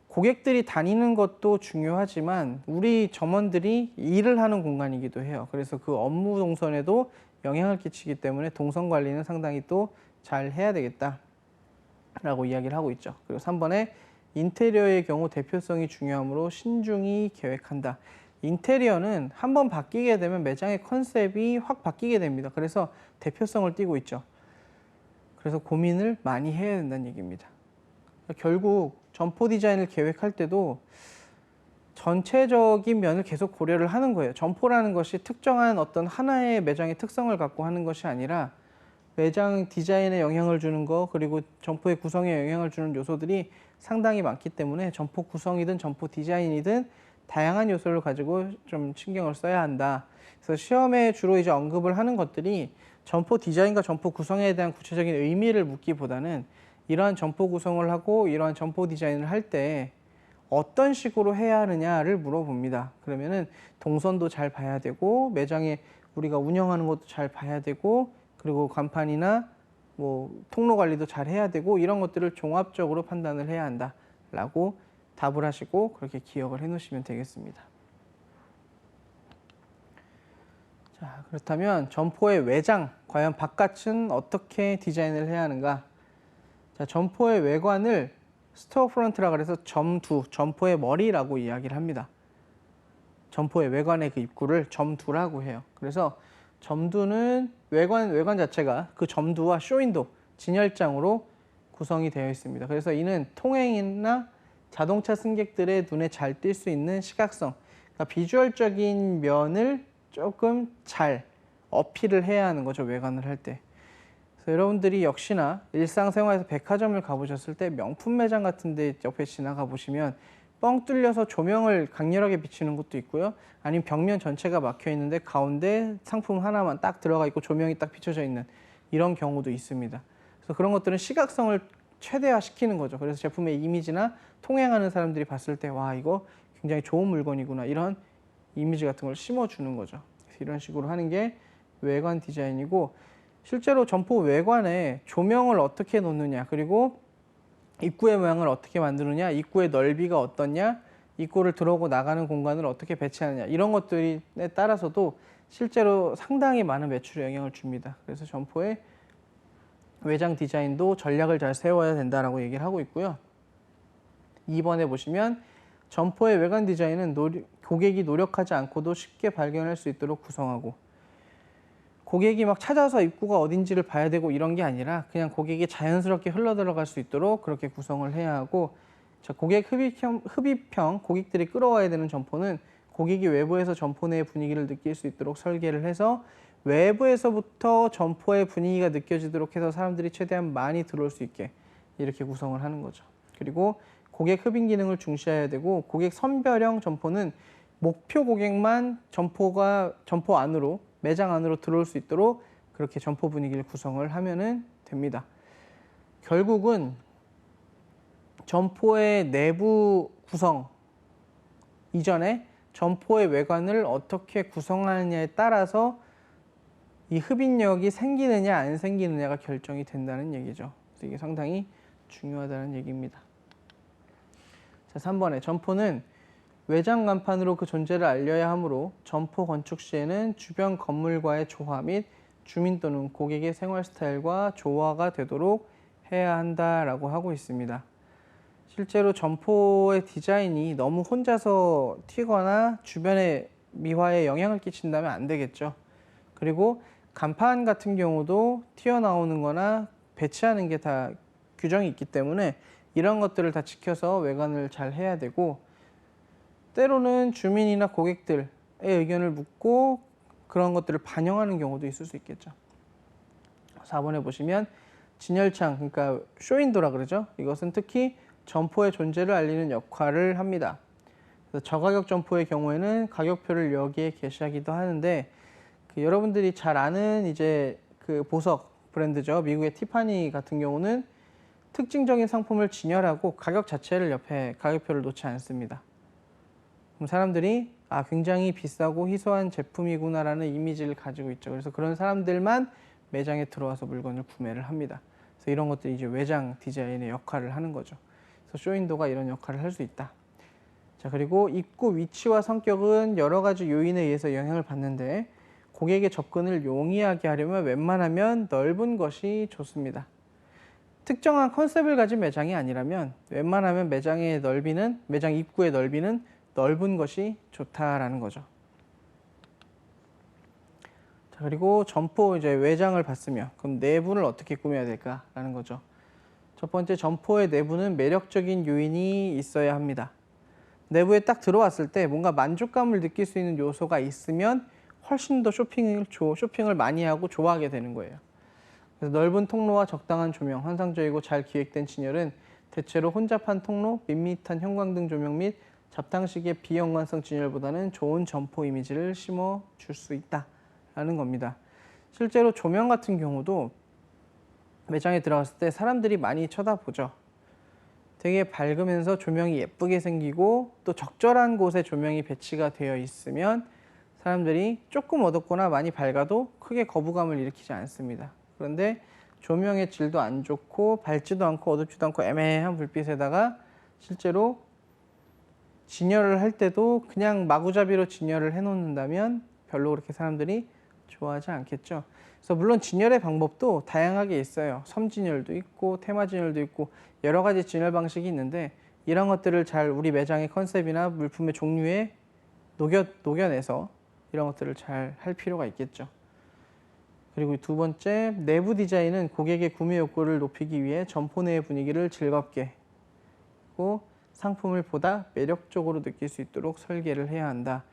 고객들이 다니는 것도 중요하지만 우리 점원들이 일을 하는 공간이기도 해요. 그래서 그 업무 동선에도 영향을 끼치기 때문에 동선 관리는 상당히 또 잘 해야 되겠다라고 이야기를 하고 있죠. 그리고 3번에 인테리어의 경우 대표성이 중요하므로 신중히 계획한다. 인테리어는 한번 바뀌게 되면 매장의 컨셉이 확 바뀌게 됩니다. 그래서 대표성을 띠고 있죠. 그래서 고민을 많이 해야 된다는 얘기입니다. 결국 점포 디자인을 계획할 때도 전체적인 면을 계속 고려를 하는 거예요. 점포라는 것이 특정한 어떤 하나의 매장의 특성을 갖고 하는 것이 아니라 매장 디자인에 영향을 주는 거, 그리고 점포의 구성에 영향을 주는 요소들이 상당히 많기 때문에 점포 구성이든 점포 디자인이든 다양한 요소를 가지고 좀 신경을 써야 한다. 그래서 시험에 주로 이제 언급을 하는 것들이 점포 디자인과 점포 구성에 대한 구체적인 의미를 묻기보다는 이러한 점포 구성을 하고 이러한 점포 디자인을 할 때 어떤 식으로 해야 하느냐를 물어봅니다. 그러면은 동선도 잘 봐야 되고, 매장에 우리가 운영하는 것도 잘 봐야 되고, 그리고 간판이나 뭐 통로 관리도 잘 해야 되고, 이런 것들을 종합적으로 판단을 해야 한다라고 답을 하시고 그렇게 기억을 해 놓으시면 되겠습니다. 자, 그렇다면 점포의 외장, 과연 바깥은 어떻게 디자인을 해야 하는가? 자, 점포의 외관을 스토어 프론트라고 해서 점두, 점포의 머리라고 이야기를 합니다. 점포의 외관의 그 입구를 점두라고 해요. 그래서 점두는 외관 자체가 그 점두와 쇼윈도, 진열장으로 구성이 되어 있습니다. 그래서 이는 통행이나 자동차 승객들의 눈에 잘 띌 수 있는 시각성, 그러니까 비주얼적인 면을 조금 잘 어필을 해야 하는 거죠, 외관을 할 때. 그래서 여러분들이 역시나 일상생활에서 백화점을 가보셨을 때 명품 매장 같은 데 옆에 지나가 보시면 뻥 뚫려서 조명을 강렬하게 비치는 것도 있고요. 아니면 벽면 전체가 막혀 있는데 가운데 상품 하나만 딱 들어가 있고 조명이 딱 비춰져 있는 이런 경우도 있습니다. 그래서 그런 것들은 시각성을 최대화시키는 거죠. 그래서 제품의 이미지나 통행하는 사람들이 봤을 때 와, 이거 굉장히 좋은 물건이구나, 이런 이미지 같은 걸 심어주는 거죠. 이런 식으로 하는 게 외관 디자인이고, 실제로 점포 외관에 조명을 어떻게 놓느냐, 그리고 입구의 모양을 어떻게 만드느냐, 입구의 넓이가 어떻냐, 입구를 들어오고 나가는 공간을 어떻게 배치하느냐, 이런 것들에 따라서도 실제로 상당히 많은 매출에 영향을 줍니다. 그래서 점포의 외장 디자인도 전략을 잘 세워야 된다라고 얘기를 하고 있고요. 2번에 보시면 점포의 외관 디자인은 고객이 노력하지 않고도 쉽게 발견할 수 있도록 구성하고, 고객이 막 찾아서 입구가 어딘지를 봐야 되고 이런 게 아니라 그냥 고객이 자연스럽게 흘러 들어갈 수 있도록 그렇게 구성을 해야 하고, 자, 고객 흡입형 고객들이 끌어와야 되는 점포는 고객이 외부에서 점포 내의 분위기를 느낄 수 있도록 설계를 해서 외부에서부터 점포의 분위기가 느껴지도록 해서 사람들이 최대한 많이 들어올 수 있게 이렇게 구성을 하는 거죠. 그리고 고객 흡인 기능을 중시해야 되고, 고객 선별형 점포는 목표 고객만 점포 안으로, 매장 안으로 들어올 수 있도록 그렇게 점포 분위기를 구성을 하면은 됩니다. 결국은 점포의 내부 구성 이전에 점포의 외관을 어떻게 구성하느냐에 따라서 이 흡인력이 생기느냐 안 생기느냐가 결정이 된다는 얘기죠. 그래서 이게 상당히 중요하다는 얘기입니다. 자, 3번에 점포는 외장 간판으로 그 존재를 알려야 하므로 점포 건축 시에는 주변 건물과의 조화 및 주민 또는 고객의 생활 스타일과 조화가 되도록 해야 한다라고 하고 있습니다. 실제로 점포의 디자인이 너무 혼자서 튀거나 주변의 미화에 영향을 끼친다면 안 되겠죠. 그리고 간판 같은 경우도 튀어나오는 거나 배치하는 게 다 규정이 있기 때문에 이런 것들을 다 지켜서 외관을 잘 해야 되고, 때로는 주민이나 고객들의 의견을 묻고 그런 것들을 반영하는 경우도 있을 수 있겠죠. 4번에 보시면 진열창, 그러니까 쇼윈도라 그러죠. 이것은 특히 점포의 존재를 알리는 역할을 합니다. 그래서 저가격 점포의 경우에는 가격표를 여기에 게시하기도 하는데, 여러분들이 잘 아는 이제 그 보석 브랜드죠. 미국의 티파니 같은 경우는 특징적인 상품을 진열하고 가격 자체를 옆에 가격표를 놓지 않습니다. 그럼 사람들이 굉장히 비싸고 희소한 제품이구나라는 이미지를 가지고 있죠. 그래서 그런 사람들만 매장에 들어와서 물건을 구매를 합니다. 그래서 이런 것들이 이제 외장 디자인의 역할을 하는 거죠. 그래서 쇼윈도가 이런 역할을 할 수 있다. 자, 그리고 입구 위치와 성격은 여러 가지 요인에 의해서 영향을 받는데, 고객의 접근을 용이하게 하려면 웬만하면 넓은 것이 좋습니다. 특정한 컨셉을 가진 매장이 아니라면 웬만하면 매장 입구의 넓이는 넓은 것이 좋다라는 거죠. 자, 그리고 점포 이제 외장을 봤으면 그럼 내부를 어떻게 꾸며야 될까라는 거죠. 첫 번째, 점포의 내부는 매력적인 요인이 있어야 합니다. 내부에 딱 들어왔을 때 뭔가 만족감을 느낄 수 있는 요소가 있으면 훨씬 더 쇼핑을 많이 하고 좋아하게 되는 거예요. 그래서 넓은 통로와 적당한 조명, 환상적이고 잘 기획된 진열은 대체로 혼잡한 통로, 밋밋한 형광등 조명 및 잡탕식의 비연관성 진열보다는 좋은 점포 이미지를 심어줄 수 있다라는 겁니다. 실제로 조명 같은 경우도 매장에 들어갔을 때 사람들이 많이 쳐다보죠. 되게 밝으면서 조명이 예쁘게 생기고 또 적절한 곳에 조명이 배치가 되어 있으면 사람들이 조금 어둡거나 많이 밝아도 크게 거부감을 일으키지 않습니다. 그런데 조명의 질도 안 좋고 밝지도 않고 어둡지도 않고 애매한 불빛에다가 실제로 진열을 할 때도 그냥 마구잡이로 진열을 해놓는다면 별로 그렇게 사람들이 좋아하지 않겠죠. 그래서 물론 진열의 방법도 다양하게 있어요. 섬진열도 있고 테마 진열도 있고 여러 가지 진열 방식이 있는데, 이런 것들을 잘 우리 매장의 컨셉이나 물품의 종류에 녹여내서 이런 것들을 잘 할 필요가 있겠죠. 그리고 두 번째, 내부 디자인은 고객의 구매 욕구를 높이기 위해 점포 내의 분위기를 즐겁게 그리고 상품을 보다 매력적으로 느낄 수 있도록 설계를 해야 한다.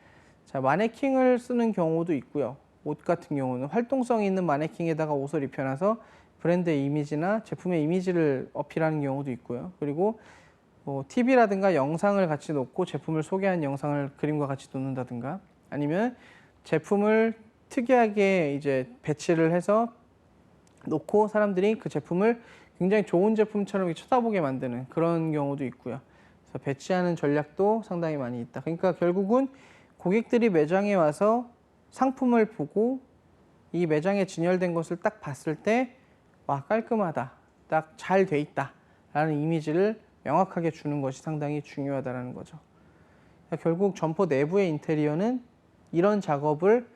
자, 마네킹을 쓰는 경우도 있고요. 옷 같은 경우는 활동성이 있는 마네킹에다가 옷을 입혀놔서 브랜드의 이미지나 제품의 이미지를 어필하는 경우도 있고요. 그리고 TV라든가 영상을 같이 놓고 제품을 소개하는 영상을 그림과 같이 놓는다든가, 아니면 제품을 특이하게 이제 배치를 해서 놓고 사람들이 그 제품을 굉장히 좋은 제품처럼 쳐다보게 만드는 그런 경우도 있고요. 그래서 배치하는 전략도 상당히 많이 있다. 그러니까 결국은 고객들이 매장에 와서 상품을 보고 이 매장에 진열된 것을 딱 봤을 때 와, 깔끔하다, 딱 잘 돼 있다 라는 이미지를 명확하게 주는 것이 상당히 중요하다는 거죠. 그러니까 결국 점포 내부의 인테리어는 이런 작업을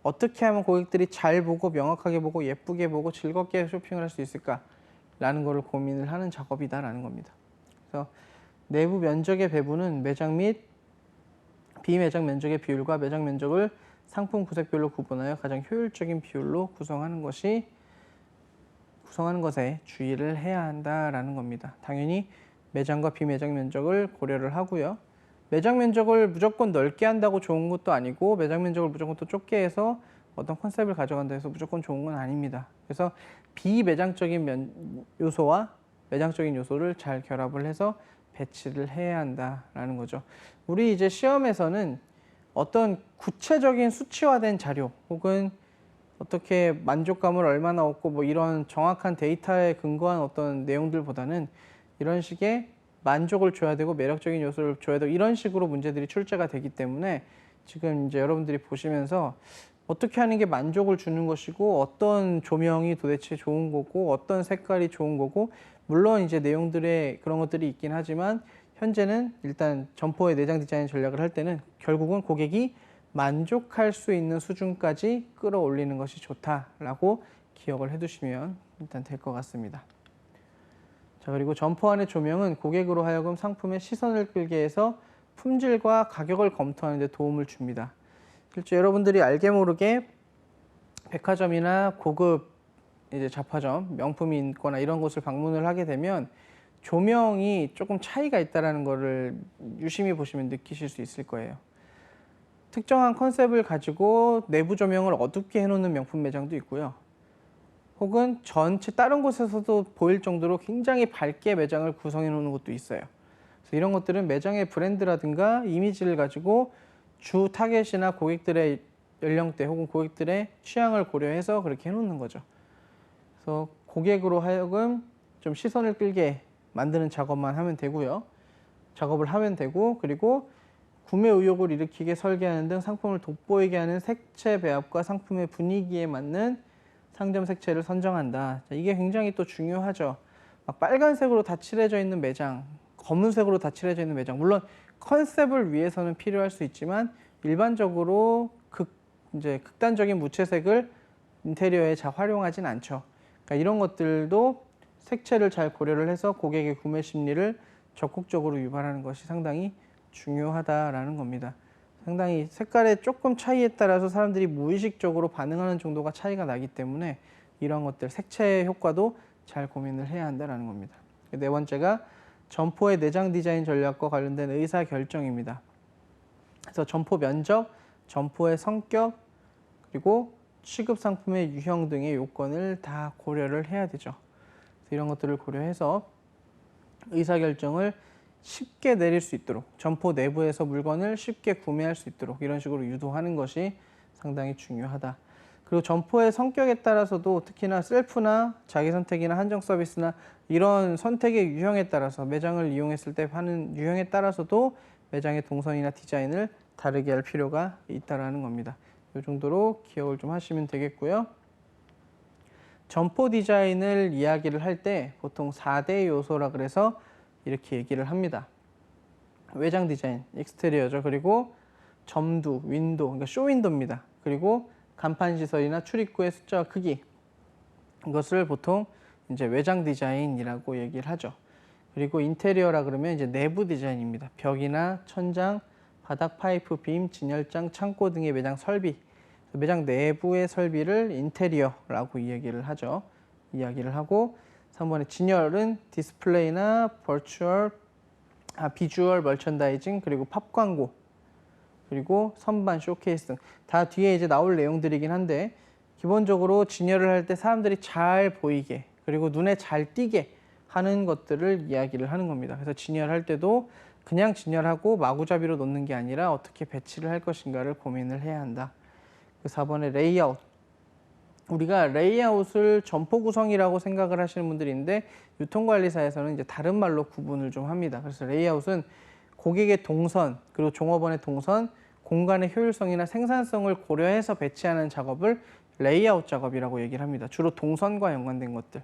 어떻게 하면 고객들이 잘 보고 명확하게 보고 예쁘게 보고 즐겁게 쇼핑을 할 수 있을까라는 것을 고민을 하는 작업이다라는 겁니다. 그래서 내부 면적의 배분은 매장 및 비매장 면적의 비율과 매장 면적을 상품 구색별로 구분하여 가장 효율적인 비율로 구성하는 것에 주의를 해야 한다라는 겁니다. 당연히 매장과 비매장 면적을 고려를 하고요. 매장 면적을 무조건 넓게 한다고 좋은 것도 아니고 매장 면적을 무조건 또 좁게 해서 어떤 컨셉을 가져간다 해서 무조건 좋은 건 아닙니다. 그래서 비매장적인 요소와 매장적인 요소를 잘 결합을 해서 배치를 해야 한다라는 거죠. 우리 이제 시험에서는 어떤 구체적인 수치화된 자료 혹은 어떻게 만족감을 얼마나 얻고 뭐 이런 정확한 데이터에 근거한 어떤 내용들보다는 이런 식의 만족을 줘야 되고 매력적인 요소를 줘야 되고 이런 식으로 문제들이 출제가 되기 때문에 지금 이제 여러분들이 보시면서 어떻게 하는 게 만족을 주는 것이고 어떤 조명이 도대체 좋은 거고 어떤 색깔이 좋은 거고 물론 이제 내용들의 그런 것들이 있긴 하지만 현재는 일단 점포의 내장 디자인 전략을 할 때는 결국은 고객이 만족할 수 있는 수준까지 끌어올리는 것이 좋다라고 기억을 해두시면 일단 될 것 같습니다. 자, 그리고 점포 안의 조명은 고객으로 하여금 상품의 시선을 끌게 해서 품질과 가격을 검토하는 데 도움을 줍니다. 실제 여러분들이 알게 모르게 백화점이나 고급 이제 잡화점, 명품이 있거나 이런 곳을 방문을 하게 되면 조명이 조금 차이가 있다는 것을 유심히 보시면 느끼실 수 있을 거예요. 특정한 컨셉을 가지고 내부 조명을 어둡게 해놓는 명품 매장도 있고요. 혹은 전체 다른 곳에서도 보일 정도로 굉장히 밝게 매장을 구성해 놓는 곳도 있어요. 그래서 이런 것들은 매장의 브랜드라든가 이미지를 가지고 주 타겟이나 고객들의 연령대 혹은 고객들의 취향을 고려해서 그렇게 해놓는 거죠. 그래서 고객으로 하여금 좀 시선을 끌게 만드는 작업만 하면 되고요. 작업을 하면 되고 그리고 구매 의욕을 일으키게 설계하는 등 상품을 돋보이게 하는 색채 배합과 상품의 분위기에 맞는 상점 색채를 선정한다. 자, 이게 굉장히 또 중요하죠. 막 빨간색으로 다 칠해져 있는 매장, 검은색으로 다 칠해져 있는 매장. 물론 컨셉을 위해서는 필요할 수 있지만 일반적으로 이제 극단적인 무채색을 인테리어에 잘 활용하진 않죠. 그러니까 이런 것들도 색채를 잘 고려를 해서 고객의 구매 심리를 적극적으로 유발하는 것이 상당히 중요하다라는 겁니다. 상당히 색깔의 조금 차이에 따라서 사람들이 무의식적으로 반응하는 정도가 차이가 나기 때문에 이런 것들 색채 효과도 잘 고민을 해야 한다는 겁니다. 네 번째가 점포의 내장 디자인 전략과 관련된 의사 결정입니다. 그래서 점포 면적, 점포의 성격, 그리고 취급 상품의 유형 등의 요건을 다 고려를 해야 되죠. 그래서 이런 것들을 고려해서 의사 결정을 쉽게 내릴 수 있도록 점포 내부에서 물건을 쉽게 구매할 수 있도록 이런 식으로 유도하는 것이 상당히 중요하다. 그리고 점포의 성격에 따라서도 특히나 셀프나 자기 선택이나 한정 서비스나 이런 선택의 유형에 따라서 매장을 이용했을 때 하는 유형에 따라서도 매장의 동선이나 디자인을 다르게 할 필요가 있다는 겁니다. 이 정도로 기억을 좀 하시면 되겠고요. 점포 디자인을 이야기를 할 때 보통 4대 요소라 그래서 이렇게 얘기를 합니다. 외장 디자인, 익스테리어죠. 그리고 점두, 윈도, 그러니까 쇼윈도입니다. 그리고 간판 시설이나 출입구의 숫자와 크기. 이것을 보통 이제 외장 디자인이라고 얘기를 하죠. 그리고 인테리어라 그러면 이제 내부 디자인입니다. 벽이나 천장, 바닥 파이프, 빔, 진열장, 창고 등의 매장 설비. 매장 내부의 설비를 인테리어라고 이야기를 하죠. 이야기를 하고 3번에 진열은 디스플레이나 비주얼 멀천다이징 그리고 팝 광고 그리고 선반 쇼케이스 등 다 뒤에 이제 나올 내용들이긴 한데 기본적으로 진열을 할 때 사람들이 잘 보이게 그리고 눈에 잘 띄게 하는 것들을 이야기를 하는 겁니다. 그래서 진열할 때도 그냥 진열하고 마구잡이로 놓는 게 아니라 어떻게 배치를 할 것인가를 고민을 해야 한다. 4번에 레이아웃. 우리가 레이아웃을 점포 구성이라고 생각을 하시는 분들이 있는데 유통관리사에서는 이제 다른 말로 구분을 좀 합니다. 그래서 레이아웃은 고객의 동선 그리고 종업원의 동선, 공간의 효율성이나 생산성을 고려해서 배치하는 작업을 레이아웃 작업이라고 얘기를 합니다. 주로 동선과 연관된 것들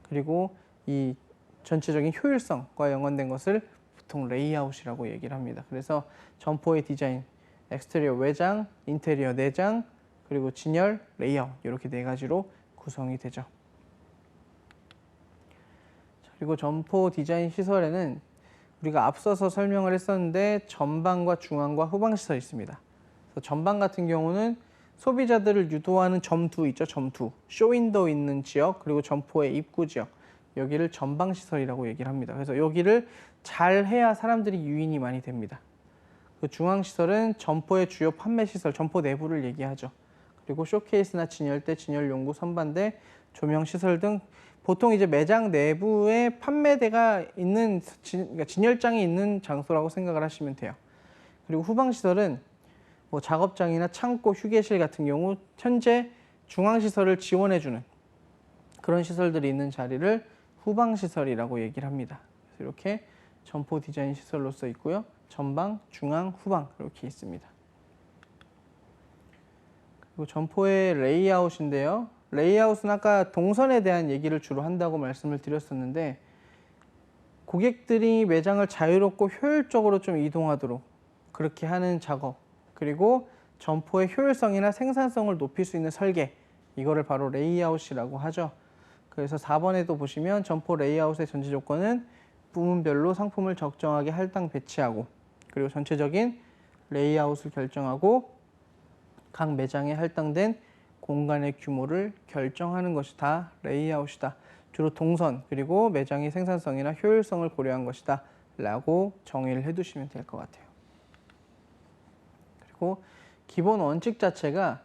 그리고 이 전체적인 효율성과 연관된 것을 보통 레이아웃이라고 얘기를 합니다. 그래서 점포의 디자인, 엑스테리어 외장, 인테리어 내장, 그리고 진열, 레이아웃 이렇게 네 가지로 구성이 되죠. 그리고 점포 디자인 시설에는 우리가 앞서서 설명을 했었는데 전방과 중앙과 후방 시설이 있습니다. 그래서 전방 같은 경우는 소비자들을 유도하는 점두 있죠, 점두. 쇼윈도우 있는 지역 그리고 점포의 입구 지역 여기를 전방 시설이라고 얘기를 합니다. 그래서 여기를 잘 해야 사람들이 유인이 많이 됩니다. 그 중앙 시설은 점포의 주요 판매 시설, 점포 내부를 얘기하죠. 그리고 쇼케이스나 진열대, 진열 용구, 선반대, 조명 시설 등 보통 이제 매장 내부에 판매대가 있는 그러니까 진열장이 있는 장소라고 생각을 하시면 돼요. 그리고 후방 시설은 뭐 작업장이나 창고, 휴게실 같은 경우 현재 중앙 시설을 지원해주는 그런 시설들이 있는 자리를 후방 시설이라고 얘기를 합니다. 그래서 이렇게 점포 디자인 시설로 써 있고요. 전방, 중앙, 후방 이렇게 있습니다. 그리고 점포의 레이아웃인데요. 레이아웃은 아까 동선에 대한 얘기를 주로 한다고 말씀을 드렸었는데 고객들이 매장을 자유롭고 효율적으로 좀 이동하도록 그렇게 하는 작업, 그리고 점포의 효율성이나 생산성을 높일 수 있는 설계, 이거를 바로 레이아웃이라고 하죠. 그래서 4번에도 보시면 점포 레이아웃의 전제 조건은 부문별로 상품을 적정하게 할당 배치하고, 그리고 전체적인 레이아웃을 결정하고 각 매장에 할당된 공간의 규모를 결정하는 것이 다 레이아웃이다. 주로 동선 그리고 매장의 생산성이나 효율성을 고려한 것이다 라고 정의를 해두시면 될 것 같아요. 그리고 기본 원칙 자체가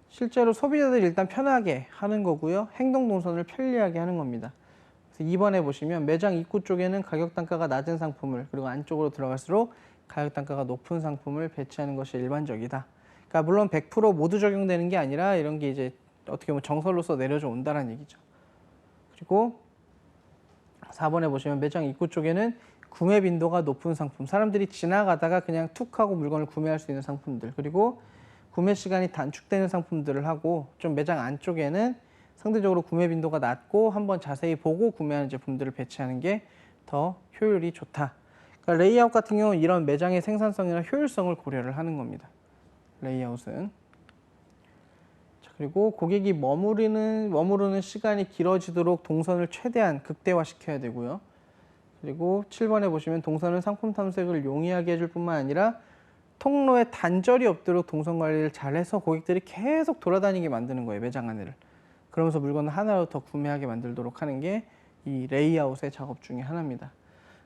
실제로 소비자들이 일단 편하게 하는 거고요. 행동 동선을 편리하게 하는 겁니다. 그래서 2번에 보시면 매장 입구 쪽에는 가격 단가가 낮은 상품을, 그리고 안쪽으로 들어갈수록 가격 단가가 높은 상품을 배치하는 것이 일반적이다. 그러니까 물론 100% 모두 적용되는 게 아니라 이런 게 이제 어떻게 보면 정설로서 내려져 온다는 얘기죠. 그리고 4번에 보시면 매장 입구 쪽에는 구매 빈도가 높은 상품, 사람들이 지나가다가 그냥 툭 하고 물건을 구매할 수 있는 상품들, 그리고 구매 시간이 단축되는 상품들을 하고, 좀 매장 안쪽에는 상대적으로 구매 빈도가 낮고 한번 자세히 보고 구매하는 제품들을 배치하는 게 더 효율이 좋다. 그러니까 레이아웃 같은 경우는 이런 매장의 생산성이나 효율성을 고려를 하는 겁니다. 레이아웃은. 자, 그리고 고객이 머무르는 시간이 길어지도록 동선을 최대한 극대화시켜야 되고요. 그리고 7번에 보시면 동선은 상품 탐색을 용이하게 해줄 뿐만 아니라 통로에 단절이 없도록 동선 관리를 잘해서 고객들이 계속 돌아다니게 만드는 거예요, 매장 안을. 그러면서 물건을 하나로 더 구매하게 만들도록 하는 게 이 레이아웃의 작업 중에 하나입니다.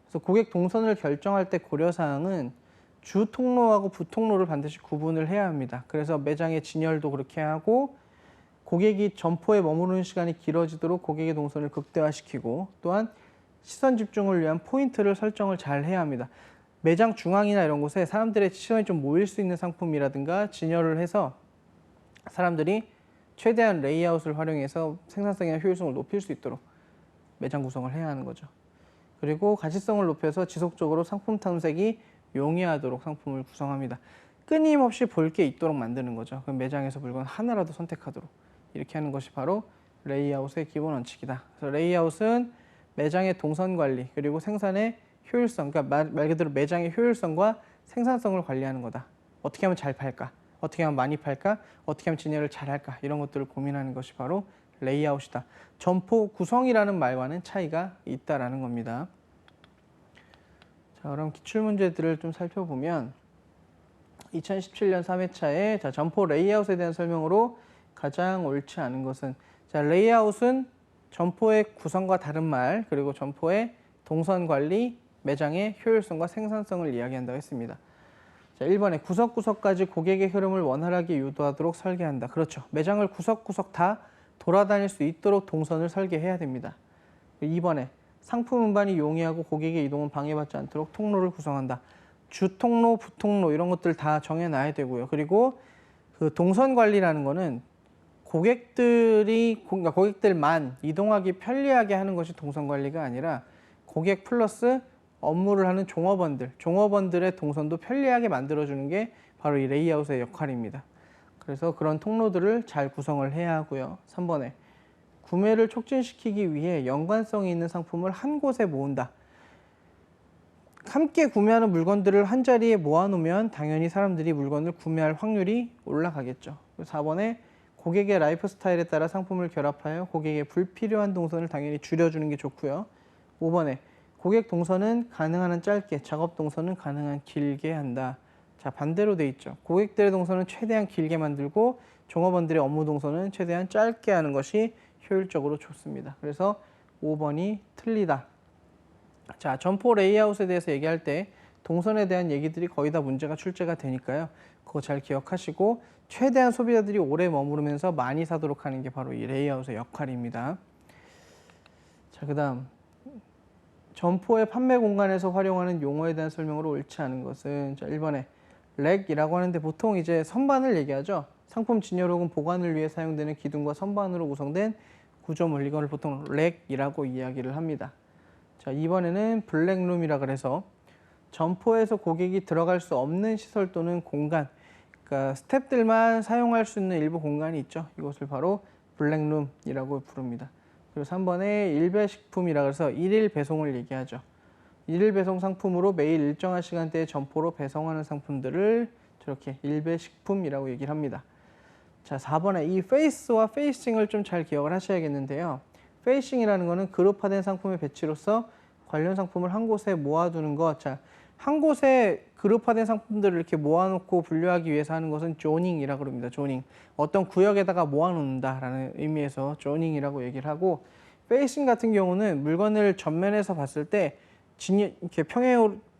그래서 고객 동선을 결정할 때 고려사항은 주 통로하고 부통로를 반드시 구분을 해야 합니다. 그래서 매장의 진열도 그렇게 하고, 고객이 점포에 머무르는 시간이 길어지도록 고객의 동선을 극대화시키고, 또한 시선 집중을 위한 포인트를 설정을 잘 해야 합니다. 매장 중앙이나 이런 곳에 사람들의 시선이 좀 모일 수 있는 상품이라든가 진열을 해서 사람들이 최대한 레이아웃을 활용해서 생산성이나 효율성을 높일 수 있도록 매장 구성을 해야 하는 거죠. 그리고 가치성을 높여서 지속적으로 상품 탐색이 용이하도록 상품을 구성합니다. 끊임없이 볼 게 있도록 만드는 거죠. 그럼 매장에서 물건 하나라도 선택하도록 이렇게 하는 것이 바로 레이아웃의 기본 원칙이다. 그래서 레이아웃은 매장의 동선 관리, 그리고 생산의 효율성, 그러니까 말 그대로 매장의 효율성과 생산성을 관리하는 거다. 어떻게 하면 잘 팔까? 어떻게 하면 많이 팔까? 어떻게 하면 진열을 잘 할까? 이런 것들을 고민하는 것이 바로 레이아웃이다. 점포 구성이라는 말과는 차이가 있다라는 겁니다. 자, 그럼 기출문제들을 좀 살펴보면 2017년 3회차에 자, 점포 레이아웃에 대한 설명으로 가장 옳지 않은 것은, 자, 레이아웃은 점포의 구성과 다른 말, 그리고 점포의 동선 관리, 매장의 효율성과 생산성을 이야기한다고 했습니다. 자, 1번에 구석구석까지 고객의 흐름을 원활하게 유도하도록 설계한다. 그렇죠. 매장을 구석구석 다 돌아다닐 수 있도록 동선을 설계해야 됩니다. 2번에 상품 운반이 용이하고 고객의 이동은 방해받지 않도록 통로를 구성한다. 주통로, 부통로 이런 것들 다 정해놔야 되고요. 그리고 그 동선 관리라는 거는 그러니까 고객들만 이동하기 편리하게 하는 것이 동선 관리가 아니라 고객 플러스 업무를 하는 종업원들의 동선도 편리하게 만들어주는 게 바로 이 레이아웃의 역할입니다. 그래서 그런 통로들을 잘 구성을 해야 하고요. 3번에 구매를 촉진시키기 위해 연관성이 있는 상품을 한 곳에 모은다. 함께 구매하는 물건들을 한 자리에 모아놓으면 당연히 사람들이 물건을 구매할 확률이 올라가겠죠. 4번에 고객의 라이프 스타일에 따라 상품을 결합하여 고객의 불필요한 동선을 당연히 줄여주는 게 좋고요. 5번에 고객 동선은 가능한 한 짧게, 작업 동선은 가능한 한 길게 한다. 자, 반대로 돼 있죠. 고객들의 동선은 최대한 길게 만들고 종업원들의 업무 동선은 최대한 짧게 하는 것이 효율적으로 좋습니다. 그래서 5번이 틀리다. 자, 점포 레이아웃에 대해서 얘기할 때 동선에 대한 얘기들이 거의 다 문제가 출제가 되니까요. 그거 잘 기억하시고 최대한 소비자들이 오래 머무르면서 많이 사도록 하는 게 바로 이 레이아웃의 역할입니다. 자, 그다음 점포의 판매 공간에서 활용하는 용어에 대한 설명으로 옳지 않은 것은 자, 1번에 렉이라고 하는데 보통 이제 선반을 얘기하죠. 상품 진열 혹은 보관을 위해 사용되는 기둥과 선반으로 구성된 구조물, 이걸 보통 렉이라고 이야기를 합니다. 자, 2번에는 블랙룸이라 그래서 점포에서 고객이 들어갈 수 없는 시설 또는 공간, 그러니까 스태프들만 사용할 수 있는 일부 공간이 있죠. 이것을 바로 블랙룸이라고 부릅니다. 그리고 3번에 일배식품이라 그래서 일일 배송을 얘기하죠. 일일 배송 상품으로 매일 일정한 시간대에 점포로 배송하는 상품들을 저렇게 일배식품이라고 얘기를 합니다. 자, 4번에 이 페이스와 페이싱을 좀 잘 기억을 하셔야겠는데요. 페이싱이라는 거는 그룹화된 상품의 배치로서 관련 상품을 한 곳에 모아두는 것. 자, 한 곳에 그룹화된 상품들을 이렇게 모아놓고 분류하기 위해서 하는 것은 조닝이라고 합니다. 조닝. 어떤 구역에다가 모아놓는다라는 의미에서 조닝이라고 얘기를 하고, 페이싱 같은 경우는 물건을 전면에서 봤을 때 이렇게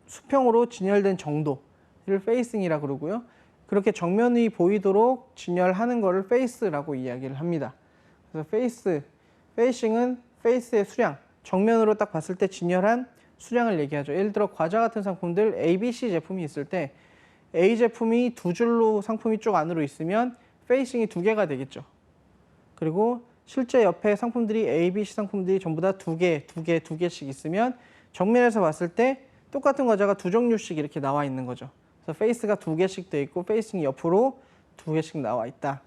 수평으로 진열된 정도를 페이싱이라고 그러고요. 그렇게 정면이 보이도록 진열하는 것을 페이스라고 이야기를 합니다. 그래서 페이싱은 페이스의 수량, 정면으로 딱 봤을 때 진열한 수량을 얘기하죠. 예를 들어 과자 같은 상품들 A, B, C 제품이 있을 때 A 제품이 두 줄로 상품이 쭉 안으로 있으면 페이싱이 2개가 되겠죠. 그리고 실제 옆에 상품들이 A, B, C 상품들이 전부 다 2개씩 있으면 정면에서 봤을 때 똑같은 과자가 2종류씩 이렇게 나와 있는 거죠. 그래서 페이스가 2개씩 돼 있고 페이싱이 옆으로 2개씩 나와 있다.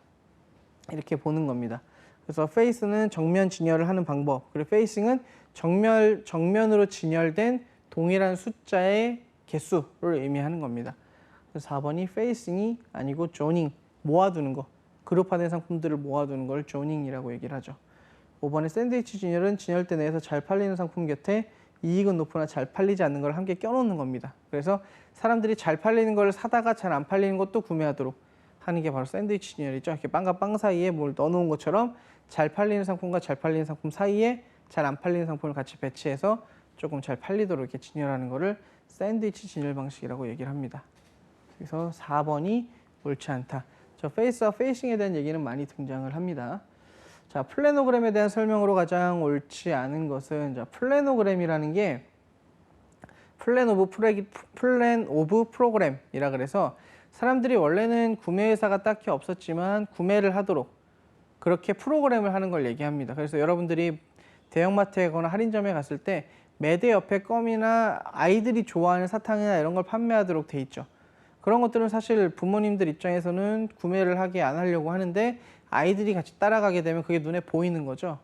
이렇게 보는 겁니다. 그래서 페이스는 정면 진열을 하는 방법, 그리고 페이싱은 정면으로 진열된 동일한 숫자의 개수를 의미하는 겁니다. 그래서 4번이 페이싱이 아니고 조닝, 모아두는 거, 그룹화된 상품들을 모아두는 걸 조닝이라고 얘기를 하죠. 5번의 샌드위치 진열은 진열대 내에서 잘 팔리는 상품 곁에 이익은 높으나 잘 팔리지 않는 걸 함께 껴놓는 겁니다. 그래서 사람들이 잘 팔리는 걸 사다가 잘 안 팔리는 것도 구매하도록 하는 게 바로 샌드위치 진열이죠. 이렇게 빵과 빵 사이에 뭘 넣어놓은 것처럼 잘 팔리는 상품과 잘 팔리는 상품 사이에 잘 안 팔리는 상품을 같이 배치해서 조금 잘 팔리도록 이렇게 진열하는 거를 샌드위치 진열 방식이라고 얘기를 합니다. 그래서 4번이 옳지 않다. 저 페이스와 페이싱에 대한 얘기는 많이 등장을 합니다. 자, 플래노그램에 대한 설명으로 가장 옳지 않은 것은 자, 플래노그램이라는 게 플랜 오브 프로그램이라 그래서 사람들이 원래는 구매 회사가 딱히 없었지만 구매를 하도록 그렇게 프로그램을 하는 걸 얘기합니다. 그래서 여러분들이 대형마트에 거나 할인점에 갔을 때 매대 옆에 껌이나 아이들이 좋아하는 사탕이나 이런 걸 판매하도록 돼 있죠. 그런 것들은 사실 부모님들 입장에서는 구매를 안 하려고 하는데 아이들이 같이 따라가게 되면 그게 눈에 보이는 거죠.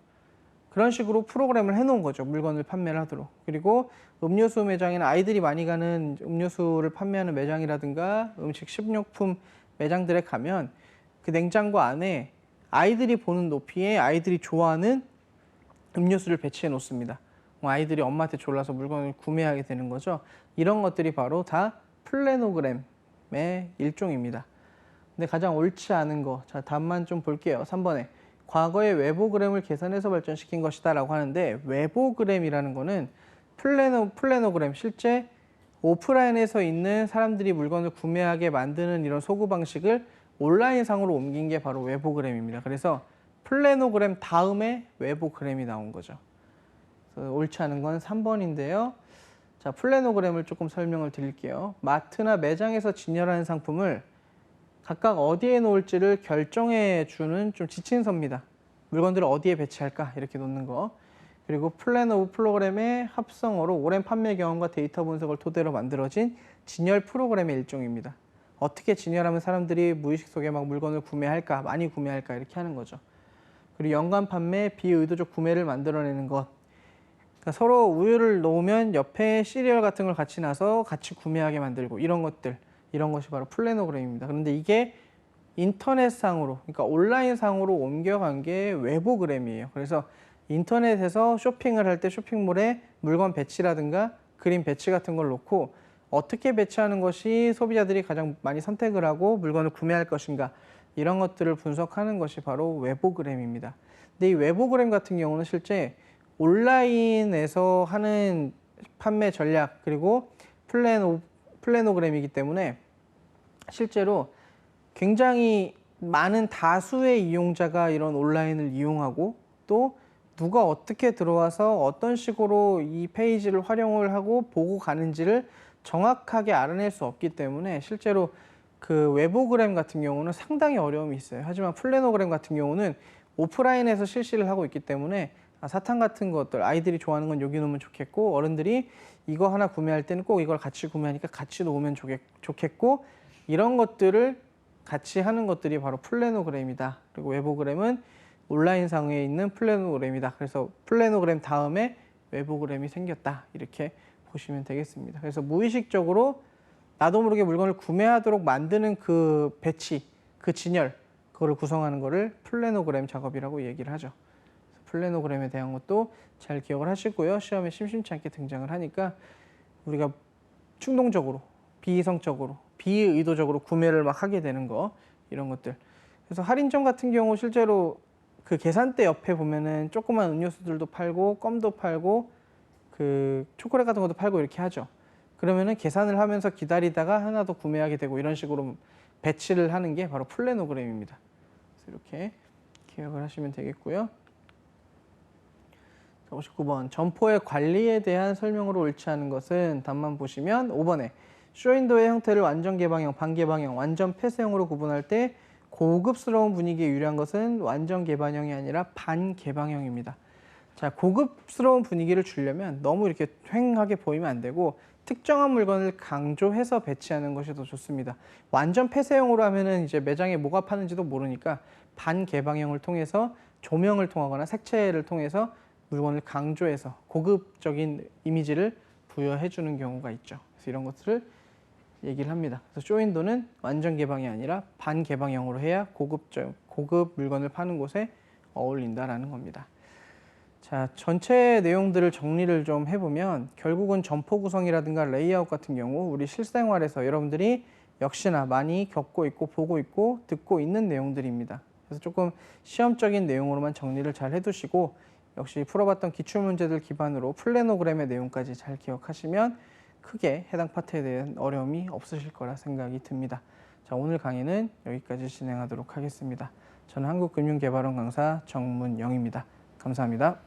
그런 식으로 프로그램을 해놓은 거죠. 물건을 판매를 하도록. 그리고 음료수 매장이나 아이들이 많이 가는 음료수를 판매하는 매장이라든가 음식 식료품 매장들에 가면 그 냉장고 안에 아이들이 보는 높이에 아이들이 좋아하는 음료수를 배치해 놓습니다. 아이들이 엄마한테 졸라서 물건을 구매하게 되는 거죠. 이런 것들이 바로 다 플래노그램의 일종입니다. 근데 가장 옳지 않은 거, 자, 답만 좀 볼게요. 3번에 과거에 외보그램을 계산해서 발전시킨 것이다 라고 하는데, 외보그램이라는 거는 플래노그램, 실제 오프라인에서 있는 사람들이 물건을 구매하게 만드는 이런 소구 방식을 온라인상으로 옮긴 게 바로 외보그램입니다. 그래서 플래노그램 다음에 외보그램이 나온 거죠. 그래서 옳지 않은 건 3번인데요. 자, 플래노그램을 조금 설명을 드릴게요. 마트나 매장에서 진열하는 상품을 각각 어디에 놓을지를 결정해 주는 좀 지침서입니다. 물건들을 어디에 배치할까 이렇게 놓는 거. 그리고 플랜 오브 프로그램의 합성어로 오랜 판매 경험과 데이터 분석을 토대로 만들어진 진열 프로그램의 일종입니다. 어떻게 진열하면 사람들이 무의식 속에 막 물건을 구매할까, 많이 구매할까 이렇게 하는 거죠. 그리고 연관 판매, 비의도적 구매를 만들어내는 것. 그러니까 서로 우유를 놓으면 옆에 시리얼 같은 걸 같이 놔서 같이 구매하게 만들고 이런 것들, 이런 것이 바로 플래노그램입니다. 그런데 이게 인터넷상으로, 그러니까 온라인상으로 옮겨간 게 외보그램이에요. 그래서 인터넷에서 쇼핑을 할 때 쇼핑몰에 물건 배치라든가 그림 배치 같은 걸 놓고 어떻게 배치하는 것이 소비자들이 가장 많이 선택을 하고 물건을 구매할 것인가, 이런 것들을 분석하는 것이 바로 외보그램입니다. 근데 이 외보그램 같은 경우는 실제 온라인에서 하는 판매 전략 그리고 플래노그램이기 때문에 실제로 굉장히 많은 다수의 이용자가 이런 온라인을 이용하고 또 누가 어떻게 들어와서 어떤 식으로 이 페이지를 활용을 하고 보고 가는지를 정확하게 알아낼 수 없기 때문에 실제로 그 웨보그램 같은 경우는 상당히 어려움이 있어요. 하지만 플래너그램 같은 경우는 오프라인에서 실시를 하고 있기 때문에 사탕 같은 것들 아이들이 좋아하는 건 여기 놓으면 좋겠고, 어른들이 이거 하나 구매할 때는 꼭 이걸 같이 구매하니까 같이 놓으면 좋겠고, 이런 것들을 같이 하는 것들이 바로 플래너그램이다. 그리고 웨보그램은 온라인상에 있는 플래너그램이다. 그래서 플래너그램 다음에 웨보그램이 생겼다. 이렇게 보시면 되겠습니다. 그래서 무의식적으로 나도 모르게 물건을 구매하도록 만드는 그 배치, 그 진열, 그거를 구성하는 거를 플래너그램 작업이라고 얘기를 하죠. 플래너그램에 대한 것도 잘 기억을 하시고요. 시험에 심심치 않게 등장을 하니까 우리가 충동적으로, 비이성적으로, 비의도적으로 구매를 막 하게 되는 거, 이런 것들. 그래서 할인점 같은 경우 실제로 그 계산대 옆에 보면은 조그만 음료수들도 팔고 껌도 팔고 그 초콜릿 같은 것도 팔고 이렇게 하죠. 그러면은 계산을 하면서 기다리다가 하나 더 구매하게 되고 이런 식으로 배치를 하는 게 바로 플래너그램입니다. 그래서 이렇게 기억을 하시면 되겠고요. 59번 점포의 관리에 대한 설명으로 옳지 않은 것은 답만 보시면 5번에 쇼윈도의 형태를 완전 개방형, 반개방형, 완전 폐쇄형으로 구분할 때 고급스러운 분위기에 유리한 것은 완전 개방형이 아니라 반개방형입니다. 자, 고급스러운 분위기를 주려면 너무 이렇게 휑하게 보이면 안 되고 특정한 물건을 강조해서 배치하는 것이 더 좋습니다. 완전 폐쇄형으로 하면은 이제 매장에 뭐가 파는지도 모르니까 반개방형을 통해서 조명을 통하거나 색채를 통해서 물건을 강조해서 고급적인 이미지를 부여해 주는 경우가 있죠. 그래서 이런 것들을 얘기를 합니다. 그래서 쇼윈도는 완전 개방이 아니라 반개방형으로 해야 고급 물건을 파는 곳에 어울린다라는 겁니다. 자, 전체 내용들을 정리를 좀 해보면 결국은 점포 구성이라든가 레이아웃 같은 경우 우리 실생활에서 여러분들이 역시나 많이 겪고 있고 보고 있고 듣고 있는 내용들입니다. 그래서 조금 시험적인 내용으로만 정리를 잘 해두시고 역시 풀어봤던 기출문제들 기반으로 플래너그램의 내용까지 잘 기억하시면 크게 해당 파트에 대한 어려움이 없으실 거라 생각이 듭니다. 자, 오늘 강의는 여기까지 진행하도록 하겠습니다. 저는 한국금융개발원 강사 정문영입니다. 감사합니다.